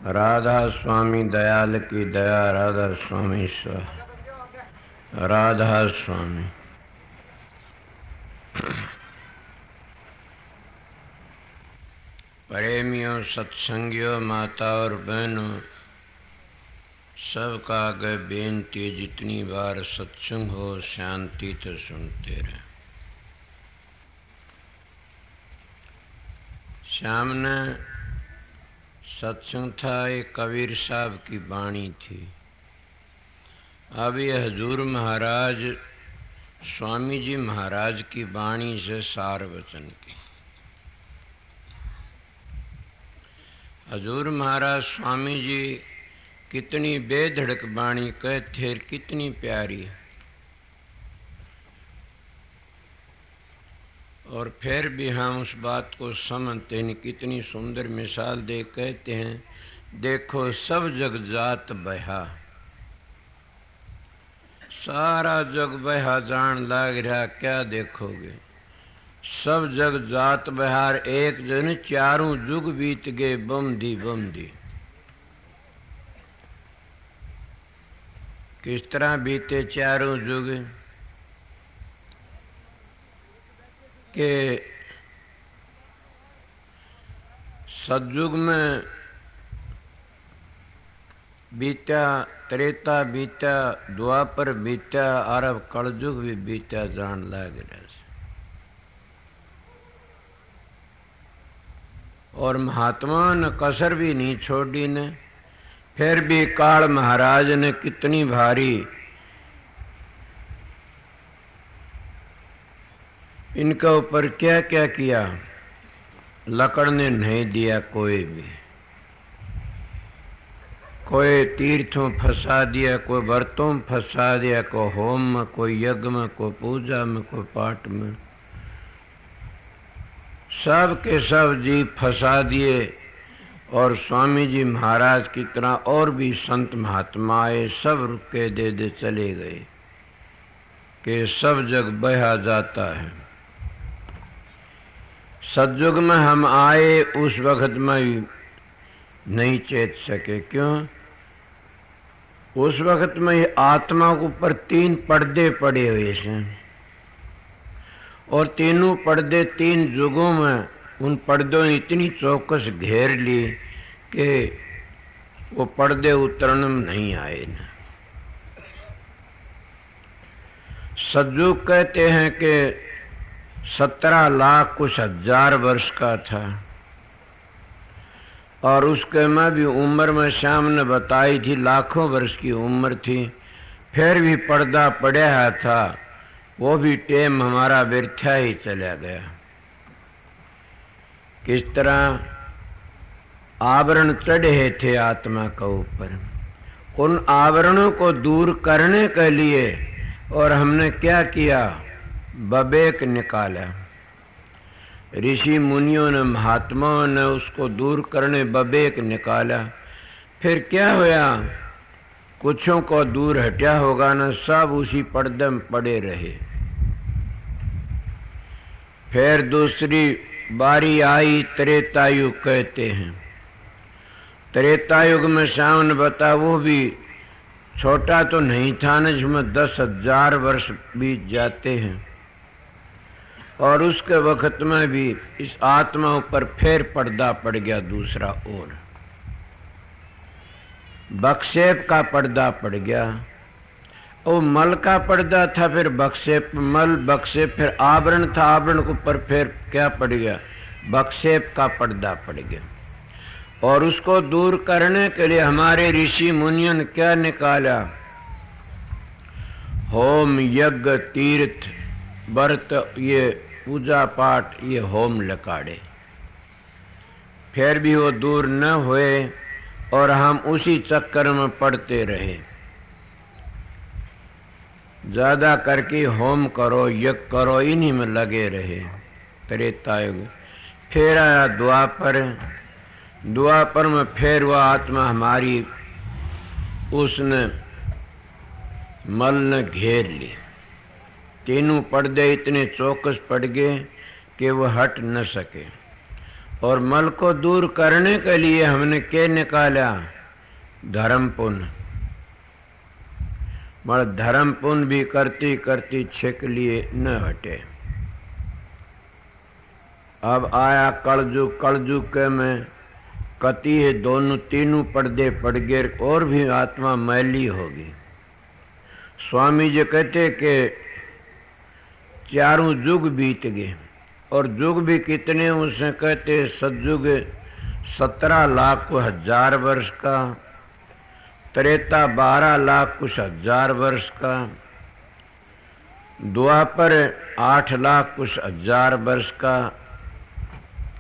राधा स्वामी दयाल की दया, राधा स्वामी राधा स्वामी। प्रेमियों, सत्संगियों, माता और बहनों, सबका आगे बेनती, जितनी बार सत्संग हो शांति तो सुनते रहे। सामने सत्संग था, एक कबीर साहब की वाणी थी। अब ये हजूर महाराज स्वामी जी महाराज की वाणी से सार वचन की। हजूर महाराज स्वामी जी कितनी बेधड़क वाणी कहते, कितनी प्यारी। और फिर भी हम उस बात को समझते हैं। कितनी सुंदर मिसाल दे कहते हैं, देखो सब जग जात बहा, सारा जग बहा जान लाग रहा, क्या देखोगे। सब जग जात बहार, एक जन चारों जुग बीत गए बमदी बमदी। किस तरह बीते चारों जुग के सतयुग में बीता, त्रेता बीता, द्वापर बीता, अरब कलयुग भी बीता जान लग रहा। और महात्मा ने कसर भी नहीं छोड़ी ने। फिर भी काल महाराज ने कितनी भारी इनका ऊपर क्या क्या किया, लकड़ ने नहीं दिया कोई भी। कोई तीर्थों फंसा दिया, कोई व्रतों में फंसा दिया, कोई होम में, कोई यज्ञ में, कोई पूजा में, कोई पाठ में। सब के सब जी फंसा दिए। और स्वामी जी महाराज की तरह और भी संत महात्मा आए, सब रुके दे दे चले गए कि सब जग बहा जाता है। सतयुग में हम आए, उस वक्त में नहीं चेत सके। क्यों? उस वक्त में आत्मा के ऊपर 3 पर्दे पड़े हुए हैं। और तीनों पर्दे 3 युगों में उन पर्दों ने इतनी चौकस घेर ली कि वो पर्दे उतरने में नहीं आए न। सतयुग कहते हैं कि 17 लाख कुछ हजार वर्ष का था। और उसके में भी उम्र में श्याम ने बताई थी, लाखों वर्ष की उम्र थी। फिर भी पर्दा पड़ा था, वो भी टेम हमारा व्यर्था ही चला गया। किस तरह आवरण चढ़े थे आत्मा का ऊपर, उन आवरणों को दूर करने के लिए और हमने क्या किया, बबेक निकाला। ऋषि मुनियों ने, महात्माओं ने उसको दूर करने बबेक निकाला। फिर क्या हुआ, कुछों को दूर हटा होगा ना, सब उसी पर्दे में पड़े रहे। फिर दूसरी बारी आई, त्रेतायुग कहते हैं। त्रेतायुग में सामने बता, वो भी छोटा तो नहीं था ना, जिसमें 10,000 वर्ष बीत जाते हैं। और उसके वक्त में भी इस आत्मा ऊपर फिर पर्दा पड़ गया दूसरा, और बक्षेप का पर्दा पड़ गया। और मल का पर्दा था, फिर बक्षेप, मल बक्षेप, फिर आवरण था, आवरण के ऊपर फिर क्या पड़ गया, बक्षेप का पर्दा पड़ गया। और उसको दूर करने के लिए हमारे ऋषि मुनियों ने क्या निकाला, होम, यज्ञ, तीर्थ, व्रत, ये पूजा पाठ, ये होम लकाड़े। फिर भी वो दूर न हुए और हम उसी चक्कर में पड़ते रहे। ज्यादा करके होम करो, यज्ञ करो, इन्हीं में लगे रहे। त्रेतायुग फिर आया द्वापर। द्वापर में फिर वह आत्मा हमारी उसने मल ने घेर ली। तीनों पर्दे इतने चौकस पड़ गए कि वह हट न सके। और मल को दूर करने के लिए हमने क्या निकाला? धर्म पुण्य। मगर धर्म पुण्य भी करती करती छिक लिए न हटे। अब आया कलयुग। कलयुग के में कति है, दोनों तीनों पर्दे पड़ गए और भी आत्मा मैली होगी। स्वामी जी कहते कि चारों युग बीत गए, और युग भी कितने उसे कहते सतयुग 17 लाख को 1000 वर्ष का, त्रेता 12 लाख कुछ 1000 वर्ष का, द्वापर 8 लाख कुछ 1000 वर्ष का,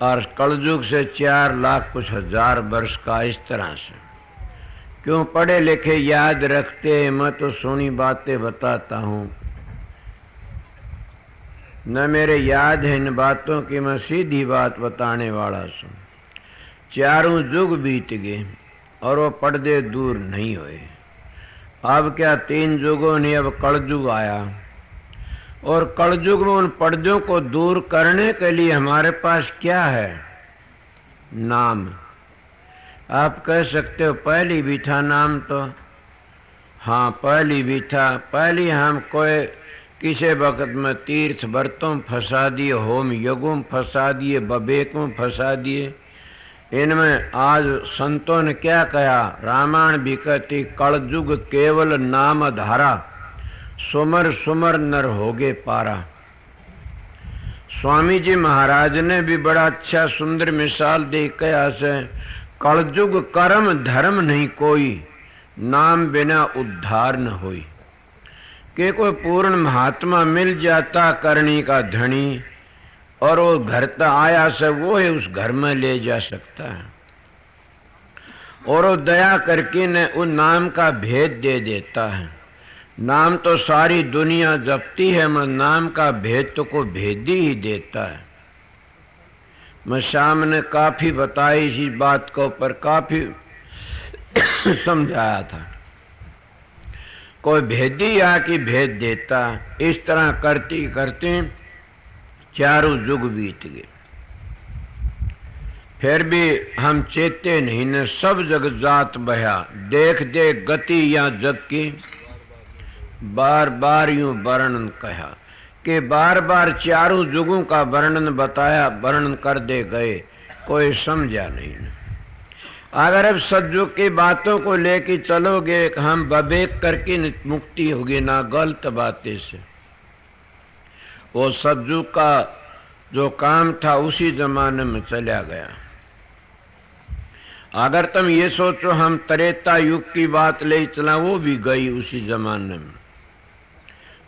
और कलयुग से 4 लाख कुछ 1000 वर्ष का। इस तरह से क्यों पढ़े लिखे याद रखते हैं? मैं तो सुनी बातें बताता हूँ, न मेरे याद है इन बातों की, मैं सीधी बात बताने वाला हूँ। चारों युग बीत गए और वो पर्दे दूर नहीं हुए। अब क्या 3 युगों ने, अब कलयुग आया, और कलयुग में उन पर्दों को दूर करने के लिए हमारे पास क्या है? नाम। आप कह सकते हो पहली भी था नाम, तो हाँ पहली भी था। पहली हम कोई किसी वक्त में तीर्थ व्रतों फंसा दिए, होम यज्ञों फंसा दिए, बबेकों फंसा दिए। इनमें आज संतों ने क्या कहा? रामायण भी कहती कलयुग केवल नाम धारा, सुमर सुमर नर होगे पारा। स्वामी जी महाराज ने भी बड़ा अच्छा सुंदर मिसाल दे कहा से, कलयुग कर्म धर्म नहीं कोई, नाम बिना उद्धार न होई। कि कोई पूर्ण महात्मा मिल जाता करनी का धनी, और वो घर तक आया से वो है उस घर में ले जा सकता है, और वो दया करके ने उन नाम का भेद दे देता है। नाम तो सारी दुनिया जपती है, मगर नाम का भेद तो को भेद ही देता है। मैं शाम ने काफी बताई इसी बात को, पर काफी समझाया था। कोई भेदी आके भेद देता। इस तरह करती करते चारों युग बीत गए, फिर भी हम चेते नहीं न। सब जग जात बया, देख देख गति या जग की, बार बार यूं वर्णन कहा कि बार बार चारों युगों का वर्णन बताया, वर्णन कर दे गए, कोई समझा नहीं। अगर अब सतयुग की बातों को लेके चलोगे, हम बबेक करके मुक्ति होगी ना गलत बातें से। वो सतयुग का जो काम था उसी जमाने में चला गया। अगर तुम ये सोचो हम त्रेता युग की बात ले चला, वो भी गई उसी जमाने में।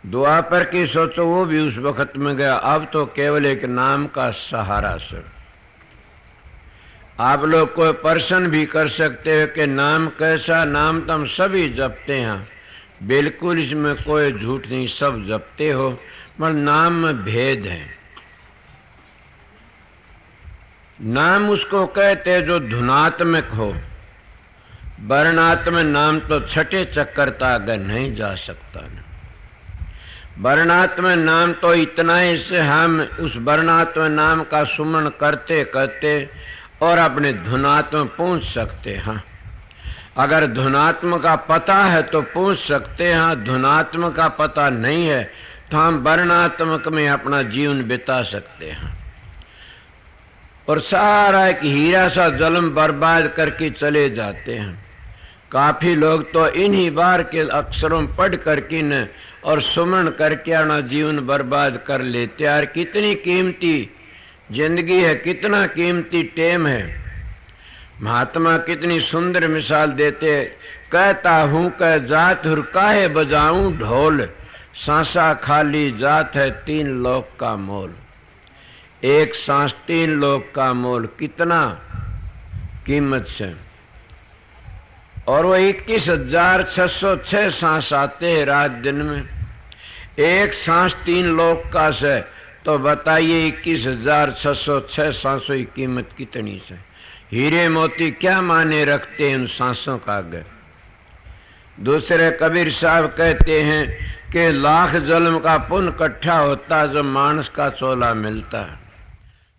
द्वापर की सोचो, वो भी उस वक्त में गया। अब तो केवल एक नाम का सहारा से आप लोग कोई प्रश्न भी कर सकते हो कि नाम कैसा? नाम तो हम सभी जपते हैं, बिल्कुल इसमें कोई झूठ नहीं, सब जपते हो, मगर नाम में भेद है। नाम उसको कहते जो धुनात्मक हो, वर्णात्मक नाम तो छठे चक्कर तक आगे नहीं जा सकता। वर्णात्मक नाम तो इतना ही से हम उस वर्णात्मक नाम का सुमन करते करते और अपने धुनात्मक पहुंच सकते हैं। अगर धुनात्म का पता है तो पूछ सकते हैं, धुनात्म का पता नहीं है तो हम वर्णात्मक में अपना जीवन बिता सकते हैं। और सारा एक हीरा सा जन्म बर्बाद करके चले जाते हैं। काफी लोग तो इन्हीं बार के अक्षरों पढ़ करके न और सुमन करके अपना जीवन बर्बाद कर लेते। यार कितनी कीमती जिंदगी है, कितना कीमती टेम है। महात्मा कितनी सुंदर मिसाल देते, कहता हूं कह जात हुर काहे बजाऊं ढोल, सांसा खाली जात है 3 लोक का मोल। एक सांस 3 लोक का मोल, कितना कीमत से। और वो 21,606 सांस आते हैं रात दिन में। एक सांस 3 लोक का से, तो बताइए 21,606 सांसों की कीमत कितनी से। हीरे मोती क्या माने रखते हैं उन सांसों का आगे। दूसरे कबीर साहब कहते हैं कि लाख जन्म का पुण्य इकट्ठा होता जो मानस का चोला मिलता है।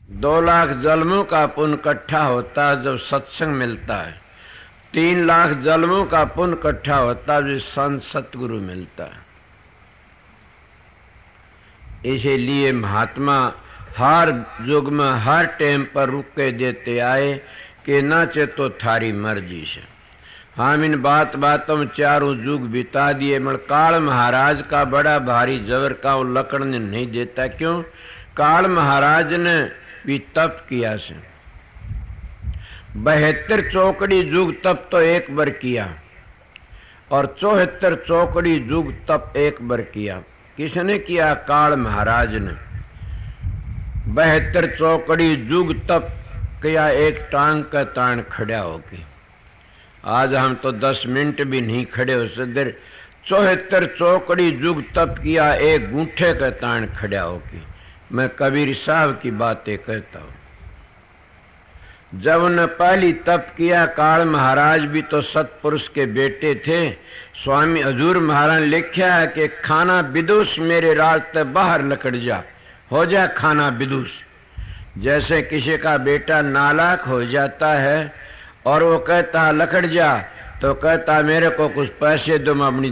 2 लाख जन्मों का पुण्य इकट्ठा होता है जब सत्संग मिलता है। 3 लाख जन्मों का पुण्य इकट्ठा होता है जब संत सतगुरु मिलता है। इसीलिए महात्मा हर युग में हर टाइम पर रुक के देते आए कि नाचे तो थारी मर्जी से। हम इन बातों में चारों युग बिता दिए। मगर काल महाराज का बड़ा भारी जबर का लकड़ ने नहीं देता। क्यों? काल महाराज ने भी तप किया से 72 चौकड़ी युग तप तो एक बार किया और 74 चौकड़ी युग तप एक बार किया। किसने किया? काल महाराज ने 72 चौकड़ी युग तप किया एक टांग का तान खड़ा होके। आज हम तो 10 मिनट भी नहीं खड़े हो सकते। 74 चौकड़ी युग तप किया एक गूंठे का तान खड़ा होके। मैं कबीर साहब की बातें कहता हूं। जब उन्हें पहली तप किया, काल महाराज भी तो सतपुरुष के बेटे थे। स्वामी हजूर महाराज लिखा है कि खाना विदुष मेरे रास्ते बाहर लकड़ जा, हो जा खाना विदुष। जैसे किसी का बेटा नालायक हो जाता है और वो कहता लकड़ जा, तो कहता मेरे को कुछ पैसे दो, मैं अपनी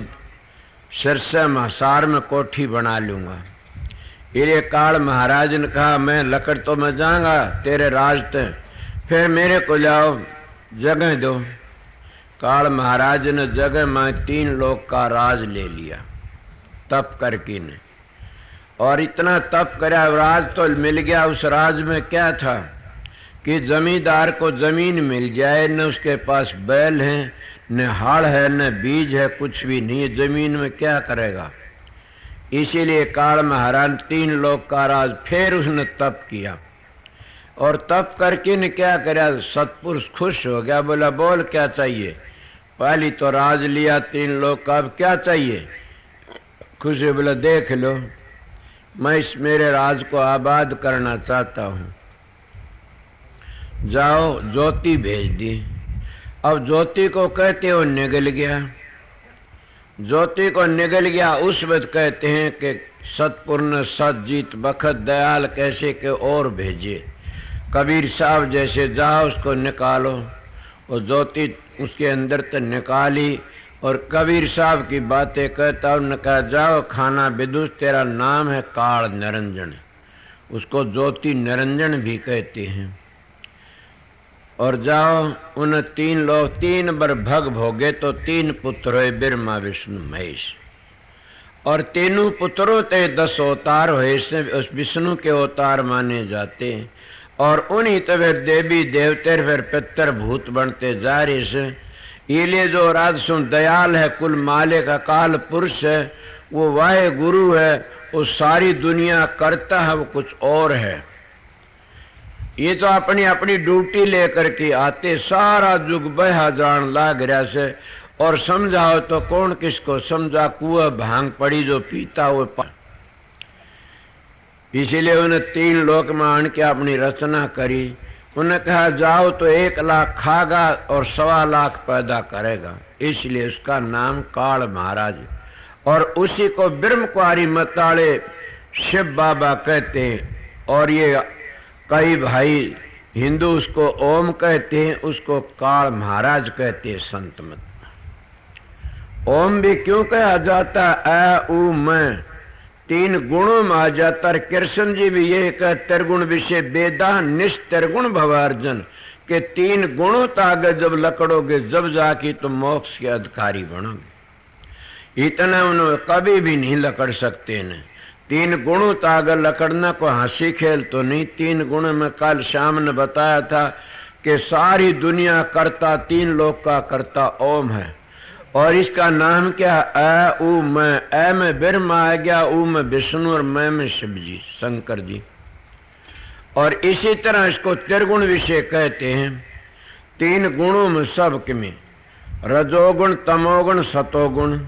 सिरसे मसार में कोठी बना लूंगा। ये काल महाराज ने कहा मैं लकड़ तो मैं जाऊंगा तेरे रास्ते, फिर मेरे को जाओ जगह दो। काल महाराज ने जगह में 3 लोग का राज ले लिया तप करके ने। और इतना तप करा, राज तो मिल गया। उस राज में क्या था कि जमींदार को जमीन मिल जाए, न उसके पास बैल है, न हल है, न बीज है, कुछ भी नहीं है। जमीन में क्या करेगा? इसीलिए काल महाराज 3 लोग का राज। फिर उसने तप किया और तप करके ने क्या करा? सतपुरुष खुश हो गया, बोला बोल क्या चाहिए? पहली तो राज लिया 3 लोग का, अब क्या चाहिए? खुश हो बोला देख लो, मैं इस मेरे राज को आबाद करना चाहता हूं, जाओ ज्योति भेज दी। अब ज्योति को कहते हो निगल गया, ज्योति को निगल गया। उस वक्त कहते हैं कि सतपूर्ण सतजीत बखत दयाल कैसे के और भेजे। कबीर साहब जैसे जाओ उसको निकालो, और ज्योति उसके अंदर तो निकाली। और कबीर साहब की बातें कहता उन्होंने कहा जाओ खाना विदुष, तेरा नाम है काल निरंजन। उसको ज्योति निरंजन भी कहते हैं। और जाओ उन 3 लोग 3 बार भग भोगे तो 3 पुत्र हुए ब्रह्मा विष्णु महेश। और तीनों पुत्रों ते 10 अवतार हुए से उस विष्णु के अवतार माने जाते हैं। और उन्हीं तवे देवी देवते फिर पितर भूत बनते जा रहे से। ये जो राजसु दयाल है, कुल मालिक अकाल पुरुष है, वो वाहे गुरु है, वो सारी दुनिया करता है, वो कुछ और है। ये तो अपनी अपनी ड्यूटी लेकर के आते, सारा युग बहा जान लाग रहा से। और समझाओ तो कौन किसको समझा? कुआ भांग पड़ी जो पीता वो। इसीलिए उन्हें 3 लोक में आन के अपनी रचना करी। उन्हें कहा जाओ तो 1 लाख खागा और 1.25 लाख पैदा करेगा। इसलिए उसका नाम काल महाराज। और उसी को ब्रह्म कुआरी मताड़े शिव बाबा कहते हैं। और ये कई भाई हिंदू उसको ओम कहते हैं, उसको काल महाराज कहते हैं संत मत। ओम भी क्यों कहा जाता? अ उ मैं 3 गुणों में आ जाता। कृष्ण जी भी ये कह त्रिगुण विषय वेदा निस्त्रिगुण भवार्जन के 3 गुणों तागे जब लकड़ोगे जब जाके तुम मोक्ष के अधिकारी बनोगे। इतना उन्होंने कभी भी नहीं लकड़ सकते न। 3 गुणों तागे लकड़ना को हंसी खेल तो नहीं। 3 गुण में कल शाम ने बताया था कि सारी दुनिया करता 3 लोक का करता ओम है। और इसका नाम क्या? अ उ मैं। अ में ब्रह्मा आ गया, उ में विष्णु और मैं में शिव जी शंकर जी। और इसी तरह इसको त्रिगुण विषय कहते हैं। 3 गुणों में सबके में रजोगुण तमोगुण सतोगुण,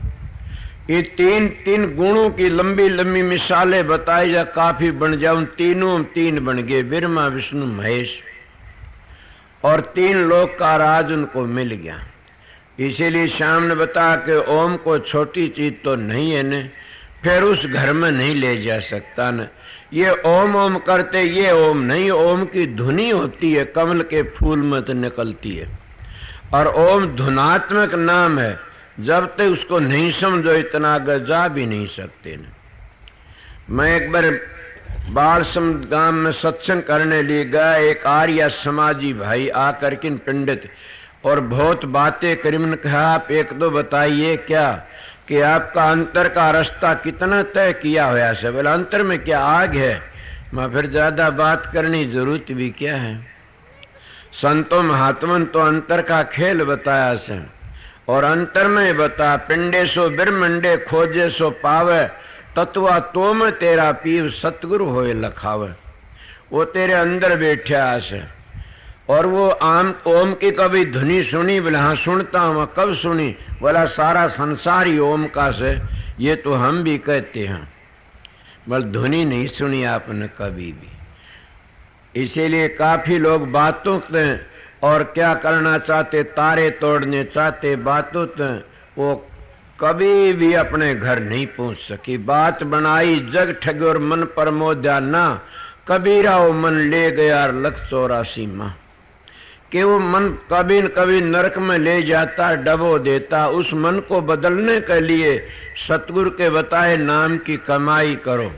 ये 3 गुणों की लंबी लंबी मिसालें बताई जा काफी बन जाऊं। तीनों 3 बन गए, ब्रह्मा विष्णु महेश। और 3 लोक का राज उनको मिल गया। इसीलिए शाम ने बताया कि ओम को छोटी चीज तो नहीं है न, फिर उस घर में नहीं ले जा सकता न। ये ओम ओम करते, ये ओम नहीं, ओम की धुनी होती है, कमल के फूल में तो निकलती है। और ओम धुनात्मक नाम है, जब तक उसको नहीं समझो इतना आगे जा भी नहीं सकते न। मैं एक बार बाल गांव में सत्संग करने लिए गया, एक आर्य समाजी भाई आकर के पंडित और बहुत बातें करी। मैंने कहा आप एक दो बताइए क्या कि आपका अंतर का रास्ता कितना तय किया हुआ है। बोला अंतर में क्या आग है? मैं फिर ज्यादा बात करनी जरूरत भी क्या है। संतों महात्मन तो अंतर का खेल बताया से, और अंतर में बता पिंडे सो ब्रह्मंडे खोजे सो पावे, तत्वा तो में तेरा पीव सतगुरु होए लखावे। वो तेरे अंदर बैठा से, और वो आम ओम की कभी ध्वनि सुनी? बोला हाँ सुनता हूँ। कब सुनी? बोला सारा संसार ही ओम का से, ये तो हम भी कहते हैं। बोल ध्वनि नहीं सुनी आपने कभी भी। इसीलिए काफी लोग बातों और क्या करना चाहते, तारे तोड़ने चाहते बातों, वो कभी भी अपने घर नहीं पहुंच सकी। बात बनाई जग ठग और मन पर मोद्या ना, कबीरा वो मन ले गया 184 माह। कि वो मन कभी न कभी नरक में ले जाता, डबो देता। उस मन को बदलने के लिए सतगुरु के बताए नाम की कमाई करो।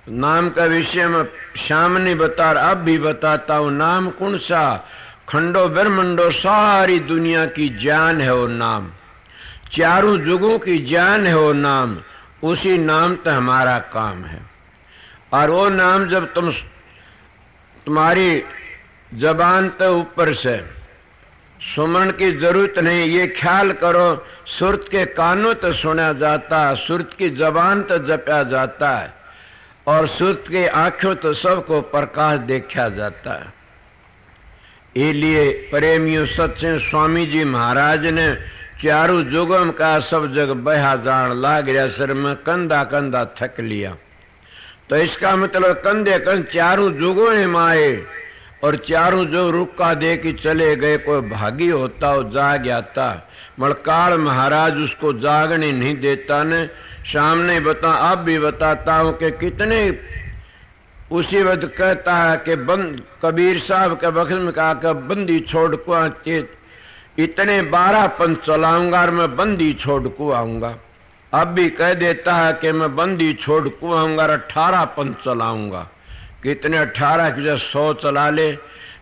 नाम का विषय में शाम ने बता, अब भी बताता हूँ। नाम कौन सा? खंडो ब्रह्मंडो सारी दुनिया की जान है वो नाम, चारों जुगों की जान है वो नाम। उसी नाम तो हमारा काम है। और वो नाम जब तुम्हारी जबान तो ऊपर से सुमरण की जरूरत नहीं, ये ख्याल करो सुरत के कानों तो सुना जाता है, सुरत की जबान तो जपा जाता है, और सुरत के आंखों तो सबको प्रकाश देखा जाता है। इसलिए प्रेमियों सच्चे स्वामी जी महाराज ने चारों जुगों का सब जग बहा जान लाग रहा, सिर में कंधा कंधा थक लिया। तो इसका मतलब कंधे कंध चारों जुगों ने माए, और चारों जो रुका दे के चले गए। कोई भागी होता हो जाग आता, मलकाल महाराज उसको जागने नहीं देता ने। सामने बता, अब भी बताता हूं कि कितने उसी वक्त कहता है कि बंद कबीर साहब के वक्त में कहा कि बंदी छोड़ को इतने 12 पंथ चलाऊंगा और मैं बंदी छोड़ को आऊंगा। अब भी कह देता है कि मैं बंदी छोड़ को आऊंगा और 18 पंथ चलाऊंगा। कितने 18 की 100 चला ले।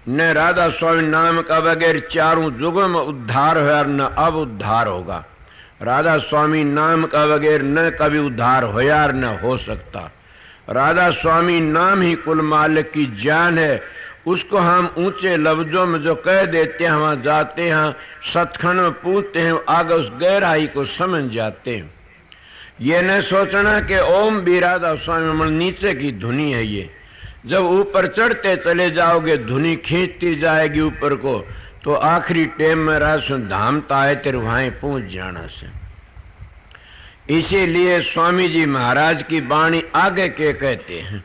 न राधा स्वामी नाम का बगैर चारों जुगों में उद्धार है और न अब उद्धार होगा। राधा स्वामी नाम का बगैर न कभी उद्धार होया और न हो सकता। राधा स्वामी नाम ही कुल मालिक की जान है। उसको हम ऊंचे लफ्जों में जो कह देते हैं, वहां जाते हैं सतखंड में पूछते हैं, आगे उस गहराई को समझ जाते हैं। ये न सोचना कि ओम भी राधा स्वामी मन नीचे की धुनी है। ये जब ऊपर चढ़ते चले जाओगे धुनी खींचती जाएगी ऊपर को, तो आखिरी टेम में रासु धाम ताए तेरे वहां पहुंच जाना से। इसीलिए स्वामी जी महाराज की वाणी आगे के कहते हैं।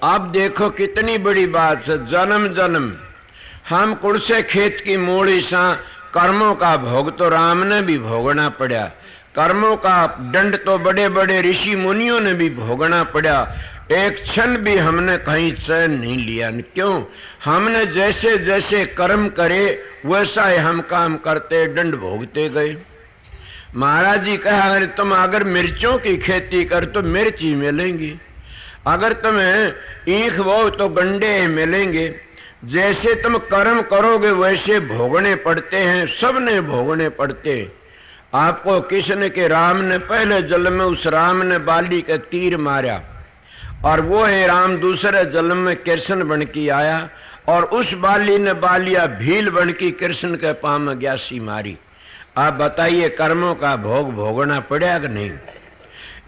अब देखो कितनी बड़ी बात है। जन्म जन्म हम कुड़ से खेत की मूड़ी सा कर्मों का भोग तो राम ने भी भोगना पड़ा। कर्मों का दंड तो बड़े बड़े ऋषि मुनियों ने भी भोगना पड़ा। एक क्षण भी हमने कहीं चैन नहीं लिया। क्यों? हमने जैसे जैसे कर्म करे वैसा ही हम काम करते, दंड भोगते गए। महाराज जी कहा, तुम अगर मिर्चों की खेती कर तो मिर्च ही मिलेंगी, अगर तुम्हें ईख बो तो गंडे मिलेंगे। जैसे तुम कर्म करोगे वैसे भोगने पड़ते हैं, सबने भोगने पड़ते। आपको किसने के राम ने पहले जन्म में उस राम ने बाली का तीर मारा, और वो है राम दूसरे जन्म में कृष्ण बन के आया, और उस बाली ने बालिया भील बन की कृष्ण के पांव में ग्यासी मारी। आप बताइए कर्मों का भोग भोगना पड़ेगा कि नहीं?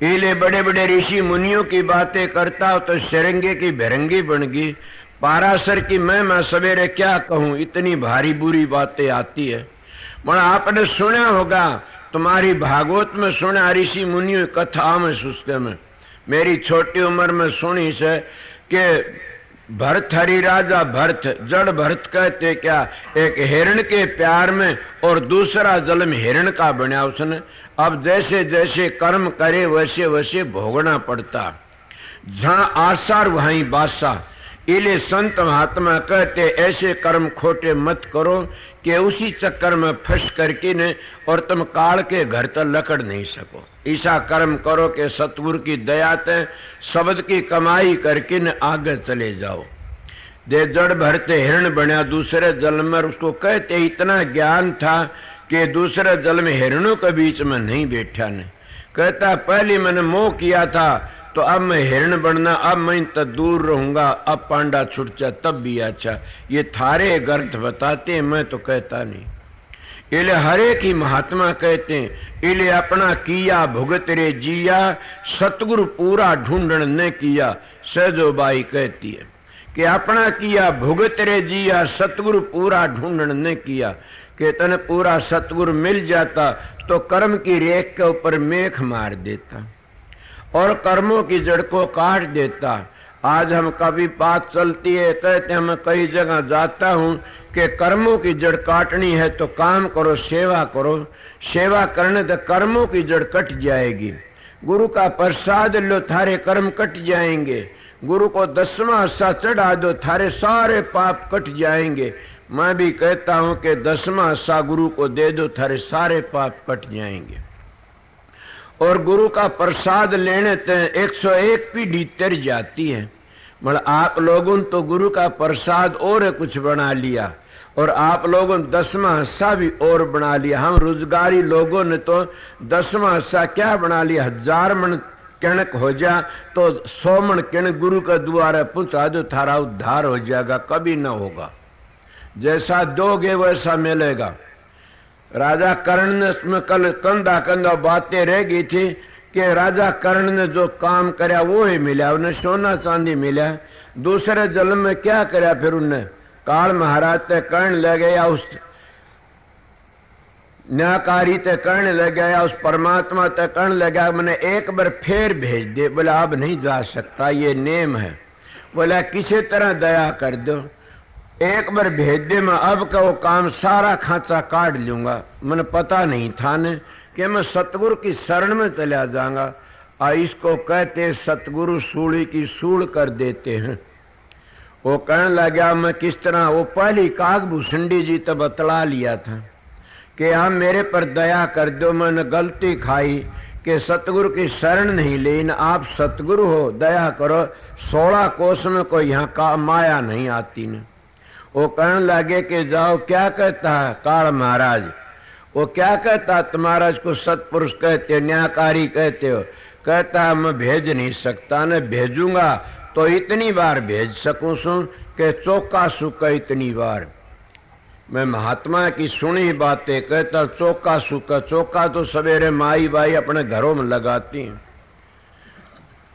इले बड़े बड़े ऋषि मुनियों की बातें करता हो तो शरंगे की भिरंगी बन गई। पाराशर की मैं सवेरे क्या कहूं, इतनी भारी बुरी बातें आती है। मगर आपने सुना होगा, तुम्हारी भागवत में सुना ऋषि मुनियों कथा में सुस्ते में। मेरी छोटी उम्र में सुनी से कि भरत हरि राजा भरत, जड़ भरत कहते क्या, एक हिरण के प्यार में और दूसरा जन्म हिरण का बना उसने। अब जैसे जैसे कर्म करे वैसे वैसे भोगना पड़ता। जहां आसार वहीं बासा। इले संत महात्मा कहते ऐसे कर्म खोटे मत करो कि उसी चक्कर में फंस करके न और तुम काल के घर तक लकड़ नहीं सको। ऐसा कर्म करो कि सतगुरु की दया से शब्द की कमाई करके न आगे चले जाओ। दे जड़ भरते हिरण बना दूसरे जल में, उसको कहते इतना ज्ञान था कि दूसरे जल में हिरणों के बीच में नहीं बैठा ने। कहता पहले मैंने मोह किया था तो अब मैं हिरण बनना, अब मैं तो दूर रहूंगा, अब पांडा छुट जा तब भी अच्छा। ये थारे ग्रंथ बताते, मैं तो कहता नहीं। इले हरे की महात्मा कहते हैं इले अपना किया भुगत रे जिया, सतगुरु पूरा ढूंढन न किया। सहजोबाई कहती है कि अपना किया भुगत रे जिया, सतगुरु पूरा ढूंढन न किया। कि तन पूरा सतगुरु मिल जाता तो कर्म की रेख के ऊपर मेख मार देता और कर्मों की जड़ को काट देता। आज हम कभी बात चलती है, कहते हैं मैं कई जगह जाता हूं कि कर्मों की जड़ काटनी है तो काम करो, सेवा करो। सेवा करने तो कर्मों की जड़ कट जाएगी। गुरु का प्रसाद लो, थारे कर्म कट जाएंगे। गुरु को 10वां हिस्सा चढ़ा दो, थारे सारे पाप कट जाएंगे। मैं भी कहता हूं कि 10वां हिस्सा गुरु को दे दो, थारे सारे पाप कट जाएंगे। और गुरु का प्रसाद लेने ते 101 पीढ़ी तर जाती है। मतलब आप लोगों तो गुरु का प्रसाद और कुछ बना लिया और आप लोगों ने 10वां हिस्सा भी और बना लिया। हम रोजगारी लोगों ने तो 10वां हिस्सा क्या बना लिया, 1000 मन कणक हो जा तो 100 मन कणक गुरु का द्वारा पहुंचा दो, थारा उद्धार हो जाएगा। कभी ना होगा, जैसा दोगे वैसा मिलेगा। राजा कर्ण ने कल कंधा कंधा बातें रह गई थी कि राजा कर्ण ने जो काम कराया वो ही मिला, उन्हें सोना चांदी मिला। दूसरे जन्म में क्या कराया फिर उन्हें? काल महाराज ते कर्ण ले गया, उस न्यायकारी ते कर्ण ले गया, उस परमात्मा ते कर्ण ले गया। मैंने एक बार फिर भेज दे। बोला अब नहीं जा सकता, ये नेम है। बोला किसी तरह दया कर दो, एक बार भेज दे, मैं अब का वो काम सारा खांचा काट लूंगा। मैंने पता नहीं था ने कि मैं सतगुरु की शरण में चला जाऊंगा। और इसको कहते सतगुरु सूली की सूल कर देते हैं। वो कहने लगा मैं किस तरह, वो पहली काग भूसंडी जी तो बतला लिया था कि आप मेरे पर दया कर दो। मैंने गलती खाई कि सतगुरु की शरण नहीं ली, न आप सतगुरु हो, दया करो। 16 कोस में कोई यहाँ का माया नहीं आती न। वो कहने लगे कि जाओ, क्या कहता है काल महाराज? वो क्या कहता? तुम्हारा को सतपुरुष कहते हो, न्यायकारी कहते हो। कहता है मैं भेज नहीं सकता, न भेजूंगा तो इतनी बार भेज सकूं सु कि चौका सुका इतनी बार। मैं महात्मा की सुनी बातें कहता, चौका सुका, चौका तो सवेरे माई बाई अपने घरों में लगाती हैं।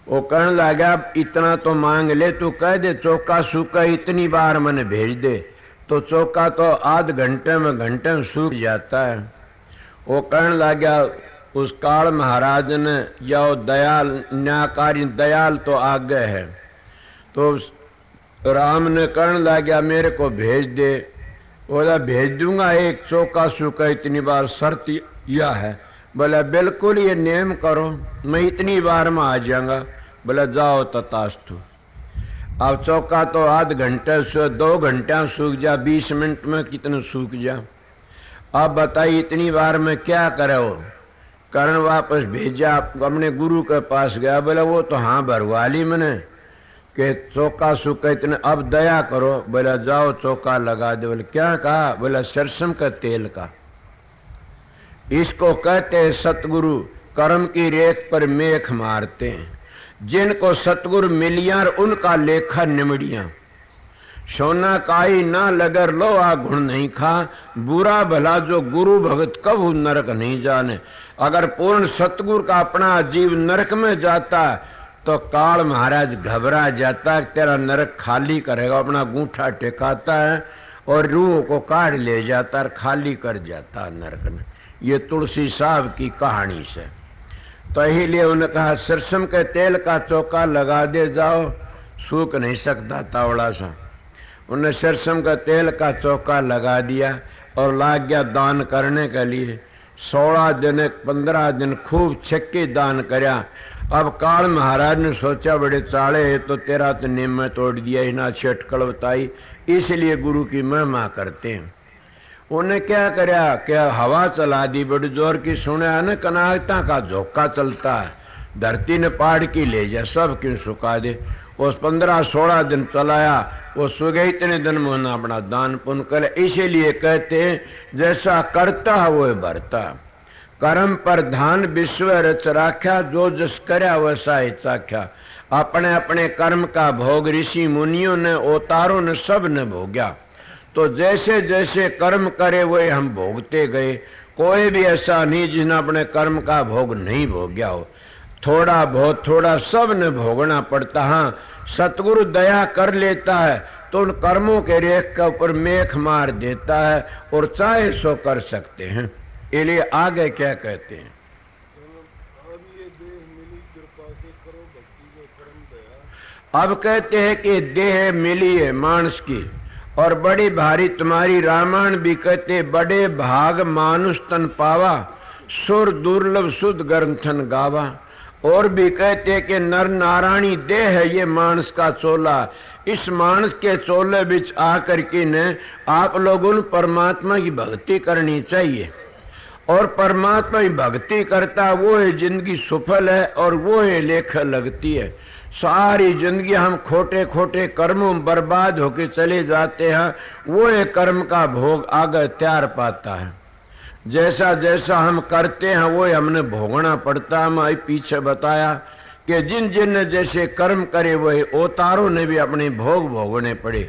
वो कहने लगा इतना तो मांग ले, तू कह दे चौका सूखा इतनी बार मैंने भेज दे, तो चौका तो आध घंटे में सूख जाता है। वो कहने लगा उस काल महाराज ने, जाओ दयाल न्यायकारी दयाल तो आगे है। तो राम ने कहने लगा मेरे को भेज दे। बोला भेज दूंगा, एक चौका सूखा इतनी बार शर्त यह है। बोला बिल्कुल ये नेम करो, मैं इतनी बार में आ जाऊंगा। बोला जाओ तथास्तु। अब चौका तो आध घंटे से 2 घंटा सूख जा, 20 मिनट में कितना सूख जा। अब बताइए इतनी बार में क्या करे? हो कर्ण वापस भेजा, अपने गुरु के पास गया। बोला वो तो हाँ भरवा ली मैंने कि चौका सूखा इतने, अब दया करो। बोला जाओ चौका लगा दे। बोले क्या कहा? बोला सरसों का तेल का। इसको कहते हैं सतगुरु कर्म की रेख पर मेख मारते हैं। जिनको सतगुरु मिलियां उनका लेखा निमड़ियां। सोना काई ना लगर लो आ गुण नहीं खा, बुरा भला जो गुरु भगत कबू नरक नहीं जाने। अगर पूर्ण सतगुरु का अपना जीव नरक में जाता तो काल महाराज घबरा जाता, तेरा नरक खाली करेगा। अपना गूंठा टेकाता है और रूह को काट ले जाता और खाली कर जाता नरक ने। ये तुलसी साहब की कहानी से। तो यही लिए उन्होंने कहा सरसों के तेल का चौका लगा दे, जाओ सूख नहीं सकता तावड़ा सा। उन्हें सरसों का तेल का चौका लगा दिया और लाग गया दान करने के लिए। 16 दिन 15 दिन खूब छक्के दान करया। अब काल महाराज ने सोचा बड़े चाले है तो तेरा तो नियम में तोड़ दिया ही ना, छटकल बताई, इसलिए गुरु की महिमा करते हैं। उन्हें क्या करया, क्या हवा चला दी बड़ी जोर की, सुना न कनाकता का झोंका चलता है, धरती ने पहाड़ की ले जा सब क्यों सुखा दे। उस 15-16 दिन चलाया, वो सुगे इतने दिन में अपना दान पुण्य करे। इसीलिए कहते हैं जैसा करता है वो भरता, कर्म पर धान विश्व रच राख्या, जो जस करया वैसा ही चाख्या। अपने अपने कर्म का भोग ऋषि मुनियों ने अवतारों ने सब ने भोग्या, तो जैसे जैसे कर्म करे वही हम भोगते गए। कोई भी ऐसा नहीं जिसने अपने कर्म का भोग नहीं भोग्या हो, थोड़ा बहुत थोड़ा सब ने भोगना पड़ता। हाँ, सतगुरु दया कर लेता है तो उन कर्मों के रेख के ऊपर मेख मार देता है और चाहे सो कर सकते हैं। इसलिए आगे क्या कहते हैं, अब कहते हैं कि देह मिली है मानस की और बड़ी भारी तुम्हारी। रामायण भी कहते बड़े भाग मानुष तन पावा, सुर दुर्लभ शुद्ध ग्रंथन गावा। और भी कहते कि नर नारायणी देह है ये मानस का चोला। इस मानस के चोले बिच आकर के ने आप लोगों ने परमात्मा की भक्ति करनी चाहिए, और परमात्मा की भक्ति करता वो है जिंदगी सफल है और वो है लेख लगती है। सारी जिंदगी हम खोटे खोटे कर्मों में बर्बाद होके चले जाते हैं, वो है कर्म का भोग आगे तैयार पाता है। जैसा जैसा हम करते हैं वो हमने भोगना पड़ता है। मैं पीछे बताया कि जिन जिन ने जैसे कर्म करे वही अवतारों ने भी अपने भोग भोगने पड़े।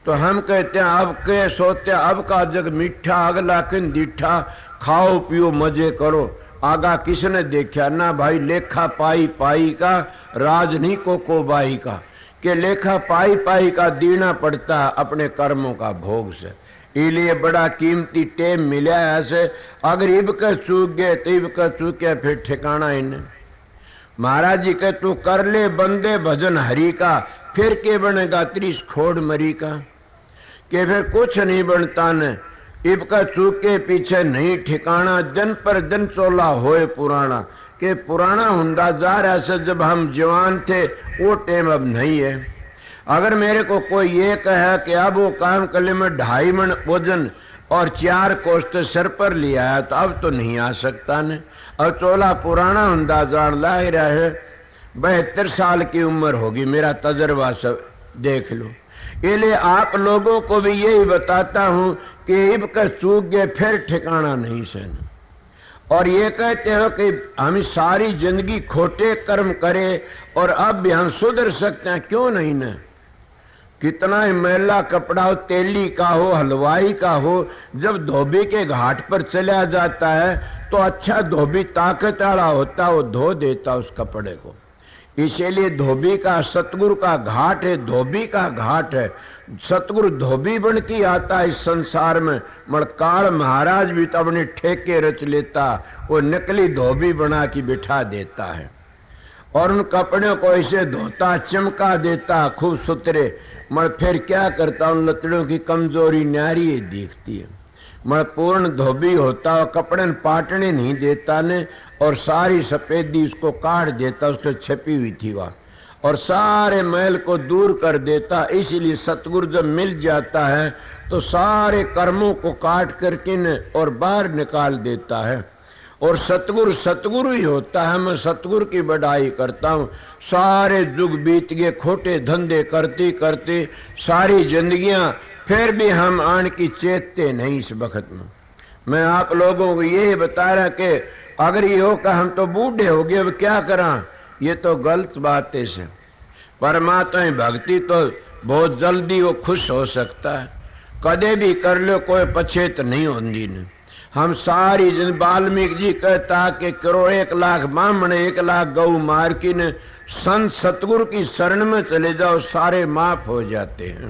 तो हम कहते हैं अब के सोते अब का जग मीठा, अगला किन दीठा, खाओ पियो मजे करो। आगा किसने देखा ना भाई, लेखा पाई पाई का राज नहीं को बाई का, कि लेखा पाई पाई का देना पड़ता है अपने कर्मों का भोग से। इसलिए बड़ा कीमती टेम मिला ऐसे, अगर इब का चूक गए तो इब का चूक गया फिर ठिकाना इन्हें। महाराज जी के तू कर ले बंदे भजन हरि का, फिर के बनेगा 30 खोड़ मरी का, कि फिर कुछ नहीं बनता न। इब का चूक के पीछे नहीं ठिकाना, जन पर जन चोला होए पुराना, के पुराना हुंदा जा रहा है। जब हम जवान थे वो टेम अब नहीं है। अगर मेरे को कोई ये कहे कि अब वो काम कले में 2.5 मन वजन और 4 कोष्ठ सिर पर लिया है तो अब तो नहीं आ सकता ने। और चोला पुराना हुंदा जान ला ही रहा है। 72 साल की उम्र होगी, मेरा तजर्बा सब देख लो। इसलिए आप लोगों को भी यही बताता हूं कि इब का चूक गए फिर ठिकाना नहीं से। और ये कहते हो कि हम सारी जिंदगी खोटे कर्म करे और अब भी हम सुधर सकते हैं, क्यों नहीं न। कितना ही मैला कपड़ा हो, तेली का हो, हलवाई का हो, जब धोबी के घाट पर चला जाता है तो अच्छा धोबी ताकत वाला होता, वो धो देता उस कपड़े को। इसीलिए धोबी का सतगुरु का घाट है, धोबी का घाट है। सतगुरु धोबी बन के आता इस संसार में। मणकाल महाराज भी तो अपने ठेके रच लेता, वो नकली धोबी बना के बिठा देता है और उन कपड़ों को ऐसे धोता, चमका देता खूब सुथरे। मण फिर क्या करता, उन लतड़ों की कमजोरी न्यारी दिखती है। मण पूर्ण धोबी होता, वो कपड़े पाटने नहीं देता ने, और सारी सफेदी उसको काट देता, उसको छपी हुई थी वह, और सारे मैल को दूर कर देता। इसलिए सतगुरु जब मिल जाता है तो सारे कर्मों को काट करके न और बाहर निकाल देता है। और सतगुरु सतगुरु ही होता है। मैं सतगुरु की बड़ाई करता हूँ। सारे युग बीत गए खोटे धंधे करते करते सारी जिंदगियां, फिर भी हम आन की चेतते नहीं इस वक्त में। मैं आप लोगों को ये बता रहा कि अगर ये हो कि हम तो बूढ़े हो गए अब क्या करा, ये तो गलत बात है। से परमात्मा की भक्ति तो बहुत जल्दी वो खुश हो सकता है, कदे भी कर लो कोई पछेत नहीं होती न। हम सारी जिन वाल्मीकि जी कहता कि करो 1 लाख ब्राह्मण 1 लाख गऊ मार की न संत सतगुरु की शरण में चले जाओ, सारे माफ हो जाते हैं।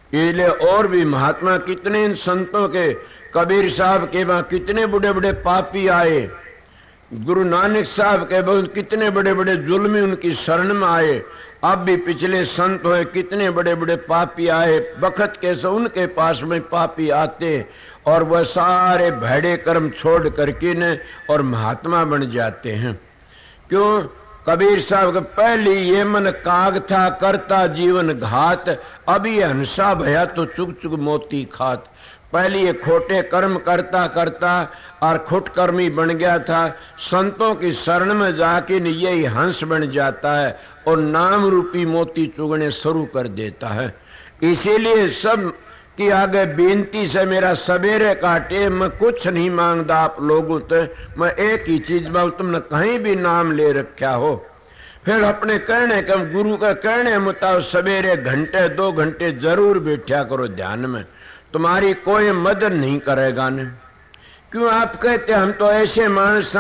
इसलिए और भी महात्मा कितने इन संतों के, कबीर साहब के वहां कितने बड़े बड़े पापी आए, गुरु नानक साहब के बहुत कितने बड़े बड़े जुल्मी उनकी शरण में आए। अब भी पिछले संत हुए कितने बड़े बड़े पापी आए, बखत कैसे उनके पास में पापी आते और वह सारे भैड़े कर्म छोड़ करके न और महात्मा बन जाते हैं। क्यों? कबीर साहब का पहले ये मन काग था करता जीवन घात, अभी हंसा भया तो चुग चुग मोती खात। पहले ये खोटे कर्म करता करता और खुटकर्मी बन गया था, संतों की शरण में जाके यही हंस बन जाता है और नाम रूपी मोती चुगने शुरू कर देता है। इसीलिए सब की आगे बेनती से मेरा सवेरे काटे, मैं कुछ नहीं मांगता आप लोगों से, मैं एक ही चीज में, तुमने कहीं भी नाम ले रखा हो, फिर अपने कहने का गुरु का कहने मुताबिक सवेरे घंटे 2 घंटे जरूर बैठा करो ध्यान में, तुम्हारी कोई मदद नहीं करेगा न। क्यों आप कहते हम तो ऐसे मानस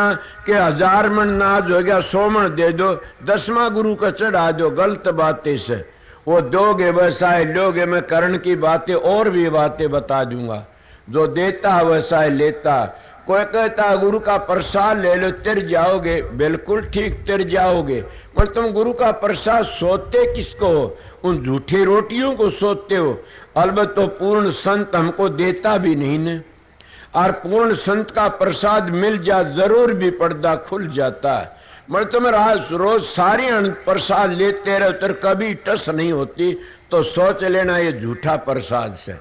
के 1000 मन नाज हो गया 100 मन दे दो, 10वां गुरु का चढ़ा दो, गलत बातें से वो दोगे व्यवसाय लोगे। मैं करण की बातें और भी बातें बता दूंगा, जो देता व्यवसाय लेता। कोई कहता गुरु का प्रसाद ले लो तिर जाओगे, बिल्कुल ठीक तिर जाओगे, पर तुम गुरु का प्रसाद सोते किसको हो? उन झूठी रोटियों को सोते हो। अलबत्त तो पूर्ण संत हमको देता भी नहीं ने, और पूर्ण संत का प्रसाद मिल जा जरूर भी पर्दा खुल जाता है। मगर तुम रोज सारी प्रसाद लेते रहो तो कभी टस नहीं होती, तो सोच लेना ये झूठा प्रसाद से।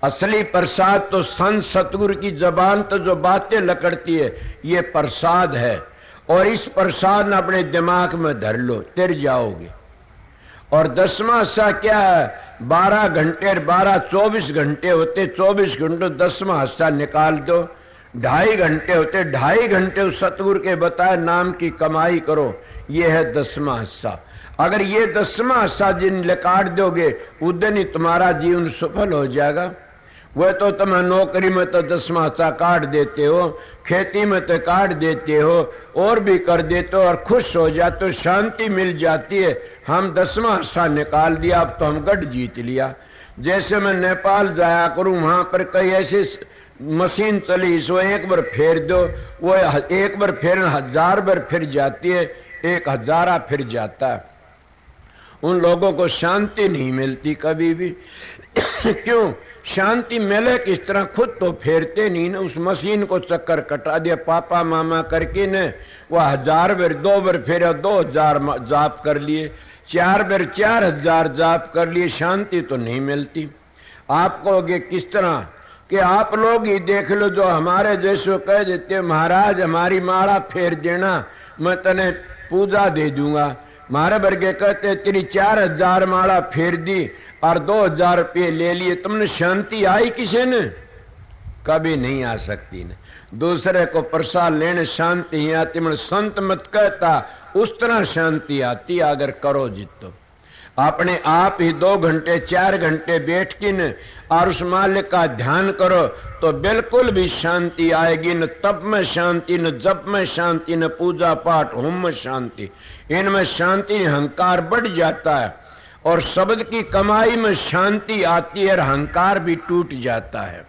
असली प्रसाद तो संत सतगुरु की जबान तो जो बातें लकड़ती है ये प्रसाद है, और इस प्रसाद ने अपने दिमाग में धर लो, तिर जाओगे। और 10वां हिस्सा क्या है? 12 घंटे 12 24 घंटे होते, 24 घंटे 10वां हिस्सा निकाल दो, 2.5 घंटे होते, 2.5 घंटे उस सतगुरु के बताए नाम की कमाई करो, ये है 10वां हिस्सा। अगर ये 10वां हिस्सा जिन काट दोगे उस दिन ही तुम्हारा जीवन सफल हो जाएगा। वह तो तुम नौकरी में तो 10वां हिस्सा काट देते हो, खेती में तो काट देते हो, और भी कर देते हो और खुश हो जाते हो, शांति मिल जाती है। हम 10वां हिस्सा निकाल दिया, अब तो हम गढ़ जीत लिया। जैसे मैं नेपाल जाया करूं, वहां पर कई ऐसे मशीन चली, इसको एक बार फेर दो, वो एक बार फेर 1000 बार फिर जाती है, 1000 फिर जाता है। उन लोगों को शांति नहीं मिलती कभी भी। क्यों? शांति मिले किस तरह? खुद तो फेरते नहीं ना, उस मशीन को चक्कर कटा दिया पापा मामा करके ने, वो 1000 बार 2 बार फेरा 2000 जाप कर लिए, 4 बार 4000 जाप कर लिए, शांति तो नहीं मिलती। आप कहोगे किस तरह? कि आप लोग ही देख लो, जो हमारे जैसे कह देते महाराज हमारी माला फेर देना, मैं तने पूजा दे दूंगा। मारे वर्गे कहते तेरी 4000 माला फेर दी और 2000 रुपये ले लिए, तुमने शांति आई किसे ने? कभी नहीं आ सकती ने। दूसरे को प्रसाद लेने शांति ही आती, मैं संत मत कहता उस तरह शांति आती अगर करो जितो। अपने आप ही 2 घंटे 4 घंटे बैठ के न और उस मालिक का ध्यान करो तो बिल्कुल भी शांति आएगी। न तप में शांति, न जप में शांति, न पूजा पाठ होम में शांति। इनमें शांति, अहंकार बढ़ जाता है और शब्द की कमाई में शांति आती है और अहंकार भी टूट जाता है।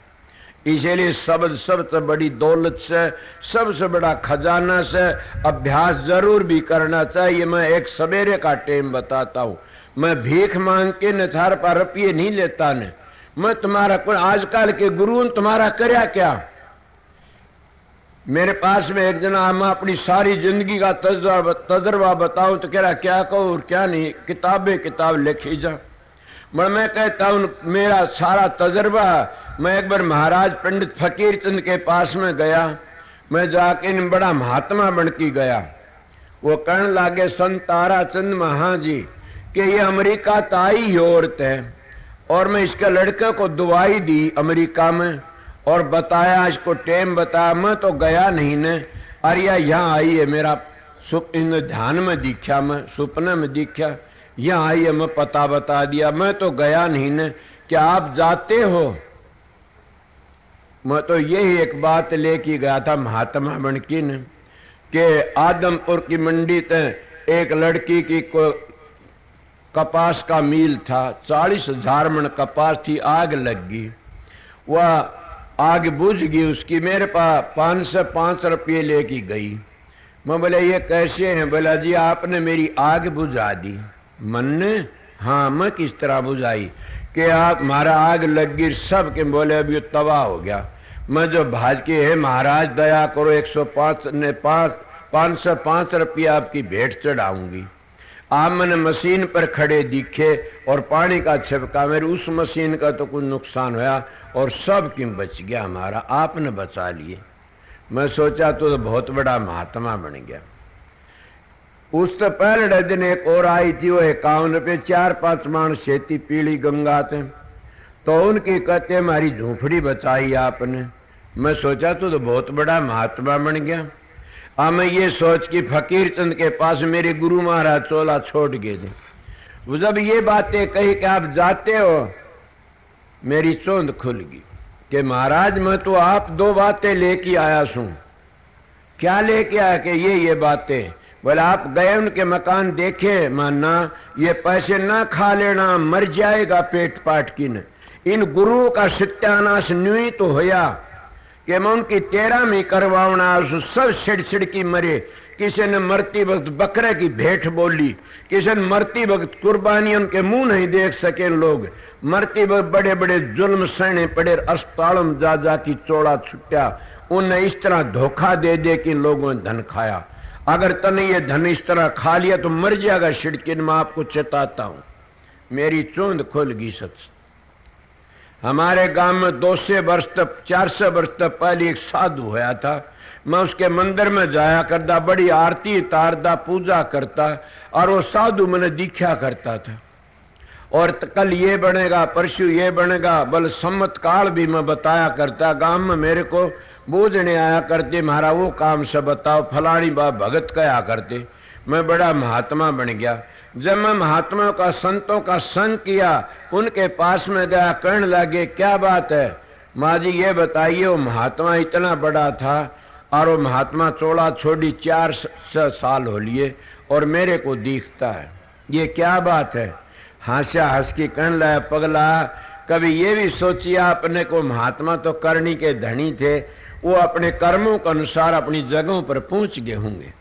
इसीलिए शब्द सबसे बड़ी दौलत से, सबसे बड़ा खजाना से अभ्यास जरूर भी करना चाहिए। मैं एक सवेरे का टाइम बताता हूँ, मैं भीख मांग के न थार पर रुपये नहीं लेता न, मैं तुम्हारा आजकल के गुरु तुम्हारा कर्या क्या? मेरे पास में एक जना, मैं अपनी सारी जिंदगी का तजर्बा बताऊं तो कह रहा क्या कहूं और क्या नहीं, किताबें किताब लिखी जा। मैं कहता हूं मेरा सारा तजर्बा। मैं एक बार महाराज पंडित फकीर चंद के पास में गया, मैं जाके बड़ा महात्मा बन के गया। वो कहने लागे संत ताराचंद महा जी कि ये अमेरिका तो आई ही औरत है, और मैं इसके लड़के को दुआई दी अमेरिका में और बताया, इसको टाइम बताया। मैं तो गया नहीं ने, अरे यहाँ आई है, मेरा ध्यान में दिखा, मैं सपने में दिखा, यहाँ आई है, मैं पता बता दिया। मैं तो गया नहीं ने, क्या आप जाते हो? मैं तो यही एक बात लेके गया था महात्मा बन की ने, कि आदमपुर की मंडी ते एक लड़की की कपास का मील था, 40,000 मन कपास थी, आग लग गई, वह आग बुझ गई उसकी। मेरे पास 5 से 5 रुपये लेके गई। मैं बोला ये कैसे हैं? बोला जी आपने मेरी आग बुझा दी। मन ने हाँ मैं किस तरह बुझाई कि आप महाराज आग लग गई सब के बोले अब ये तबाह हो गया। मैं जो भाज के है महाराज दया करो 505 रुपया आपकी भेंट चढ़ाऊंगी। आप मैंने मशीन पर खड़े दिखे और पानी का छिपका, मेरी उस मशीन का तो कुछ नुकसान हुआ और सब क्यों बच गया हमारा, आपने बचा लिए। मैं सोचा तो बहुत बड़ा महात्मा बन गया। उस तो पहले दिन एक और आई थी, वो 51 रुपये 4-5 माण खेती पीली गंगा थे, तो उनकी कहते हमारी झूंपड़ी बचाई आपने। मैं सोचा तो बहुत बड़ा महात्मा बन गया। अब मैं ये सोच कि फकीर चंद के पास मेरे गुरु महाराज चोला छोड़ गए थे। वो जब ये बातें कही कि आप जाते हो, मेरी चोंद खुल गई कि महाराज मैं तो आप 2 बातें लेके आया सूं। क्या लेके आया कि ये बातें। बोले आप गए उनके मकान देखे, मानना ये पैसे ना खा लेना, मर जाएगा पेट पाट की न। इन गुरुओं का सत्यानाश न्यू तो होया कि मैं उनकी 13वीं करवावना सब छिड़ की मरे। किसी ने मरती वक्त बकरे की भेंट बोली, किसी ने मरती वक्त कुर्बानी उनके मुंह नहीं देख सके लोग, मरती वक्त बड़े बड़े जुल्म सहने पड़े, अस्पतालों में जा की चोड़ा छुट्या। उन्हें इस तरह धोखा दे कि लोगों ने धन खाया। अगर तने ये धन इस तरह खा लिया तो मर जाएगा छिड़किन, मैं आपको चेताता हूं। मेरी चोंद खुल गई सच। हमारे गांव में 200 वर्ष तक 400 वर्ष तक पहले एक साधु होया था। मैं उसके मंदिर में जाया करता, बड़ी आरती तारदा पूजा करता और वो साधु मैंने दीक्षा करता था। और कल ये बनेगा परसों ये बनेगा, बल सम्मत काल भी मैं बताया करता। गांव में मेरे को बूझने आया करते, महारा वो काम से बताओ, फलानी बात भगत कहा करते। मैं बड़ा महात्मा बन गया। जब मैं महात्माओं का संतों का संग किया, उनके पास में गया, कहने लगे क्या बात है माँ जी ये बताइए, वो महात्मा इतना बड़ा था और वो महात्मा चोला छोड़ी 4 साल हो लिए और मेरे को दिखता है, ये क्या बात है। हंसा हंस के कहने लगा पगला, कभी ये भी सोचिए अपने को महात्मा तो करनी के धनी थे, वो अपने कर्मों के अनुसार अपनी जगहों पर पहुंच गए होंगे।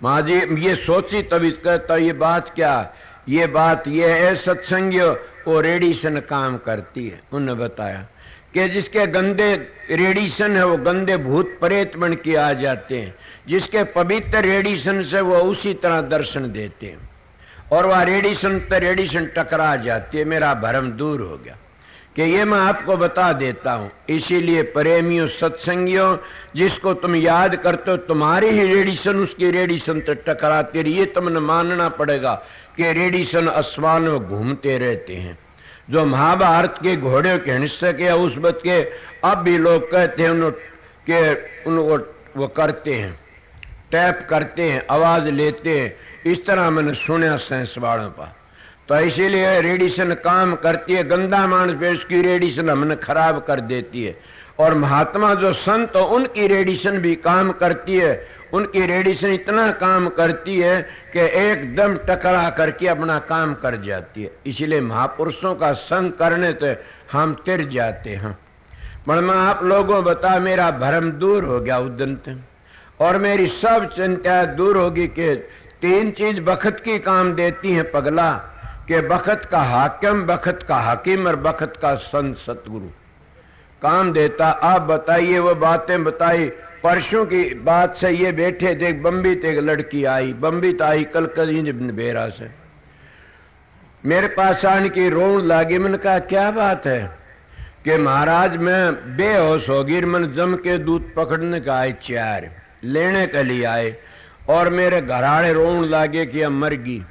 माँ जी ये सोची तभी कहता ये बात क्या, ये बात ये है सत्संगियों वो रेडिशन काम करती है। उन्होंने बताया कि जिसके गंदे रेडिशन है वो गंदे भूत प्रेत बन के आ जाते हैं, जिसके पवित्र रेडिशन से वो उसी तरह दर्शन देते हैं और वह रेडिशन टकरा जाती है। मेरा भ्रम दूर हो गया कि ये मैं आपको बता देता हूं। इसीलिए प्रेमियों सत्संगियों, जिसको तुम याद करते हो तुम्हारी ही रेडिशन उसकी रेडिशन तो टकराती रही, ये तुमने मानना पड़ेगा कि रेडिशन आसमान में घूमते रहते हैं। जो महाभारत के घोड़े के हिस्से के उस बत के अब भी लोग कहते हैं उनको वो करते हैं, टैप करते हैं, आवाज लेते हैं, इस तरह मैंने सुना सेंसवाड़ों पर। तो इसीलिए रेडिशन काम करती है, गंदा मानस पे उसकी रेडिशन हमने खराब कर देती है। और महात्मा जो संत हो उनकी रेडिशन भी काम करती है, उनकी रेडिशन इतना काम करती है कि एकदम टकरा करके अपना काम कर जाती है। इसीलिए महापुरुषों का संग करने से हम तिर जाते हैं। पर मैं आप लोगों बता मेरा भ्रम दूर हो गया उदंत, और मेरी सब चिंता दूर होगी कि 3 चीज बखत की काम देती हैं पगला, कि बखत का हाकिम, बखत का हकीम और बखत का संत सतगुरु काम देता। आप बताइए वो बातें बताई। परसों की बात से ये बैठे थे, बम्बी से एक लड़की आई, बम्बी तो आई कल बेरा से, मेरे पास आने की रोन लागी। मैंने कहा क्या बात है कि महाराज मैं बेहोश हो गई, मैंने जम के दूध पकड़ने का आए 4 लेने के लिए आए और मेरे घराड़े रोन लागे कि अब मर गई।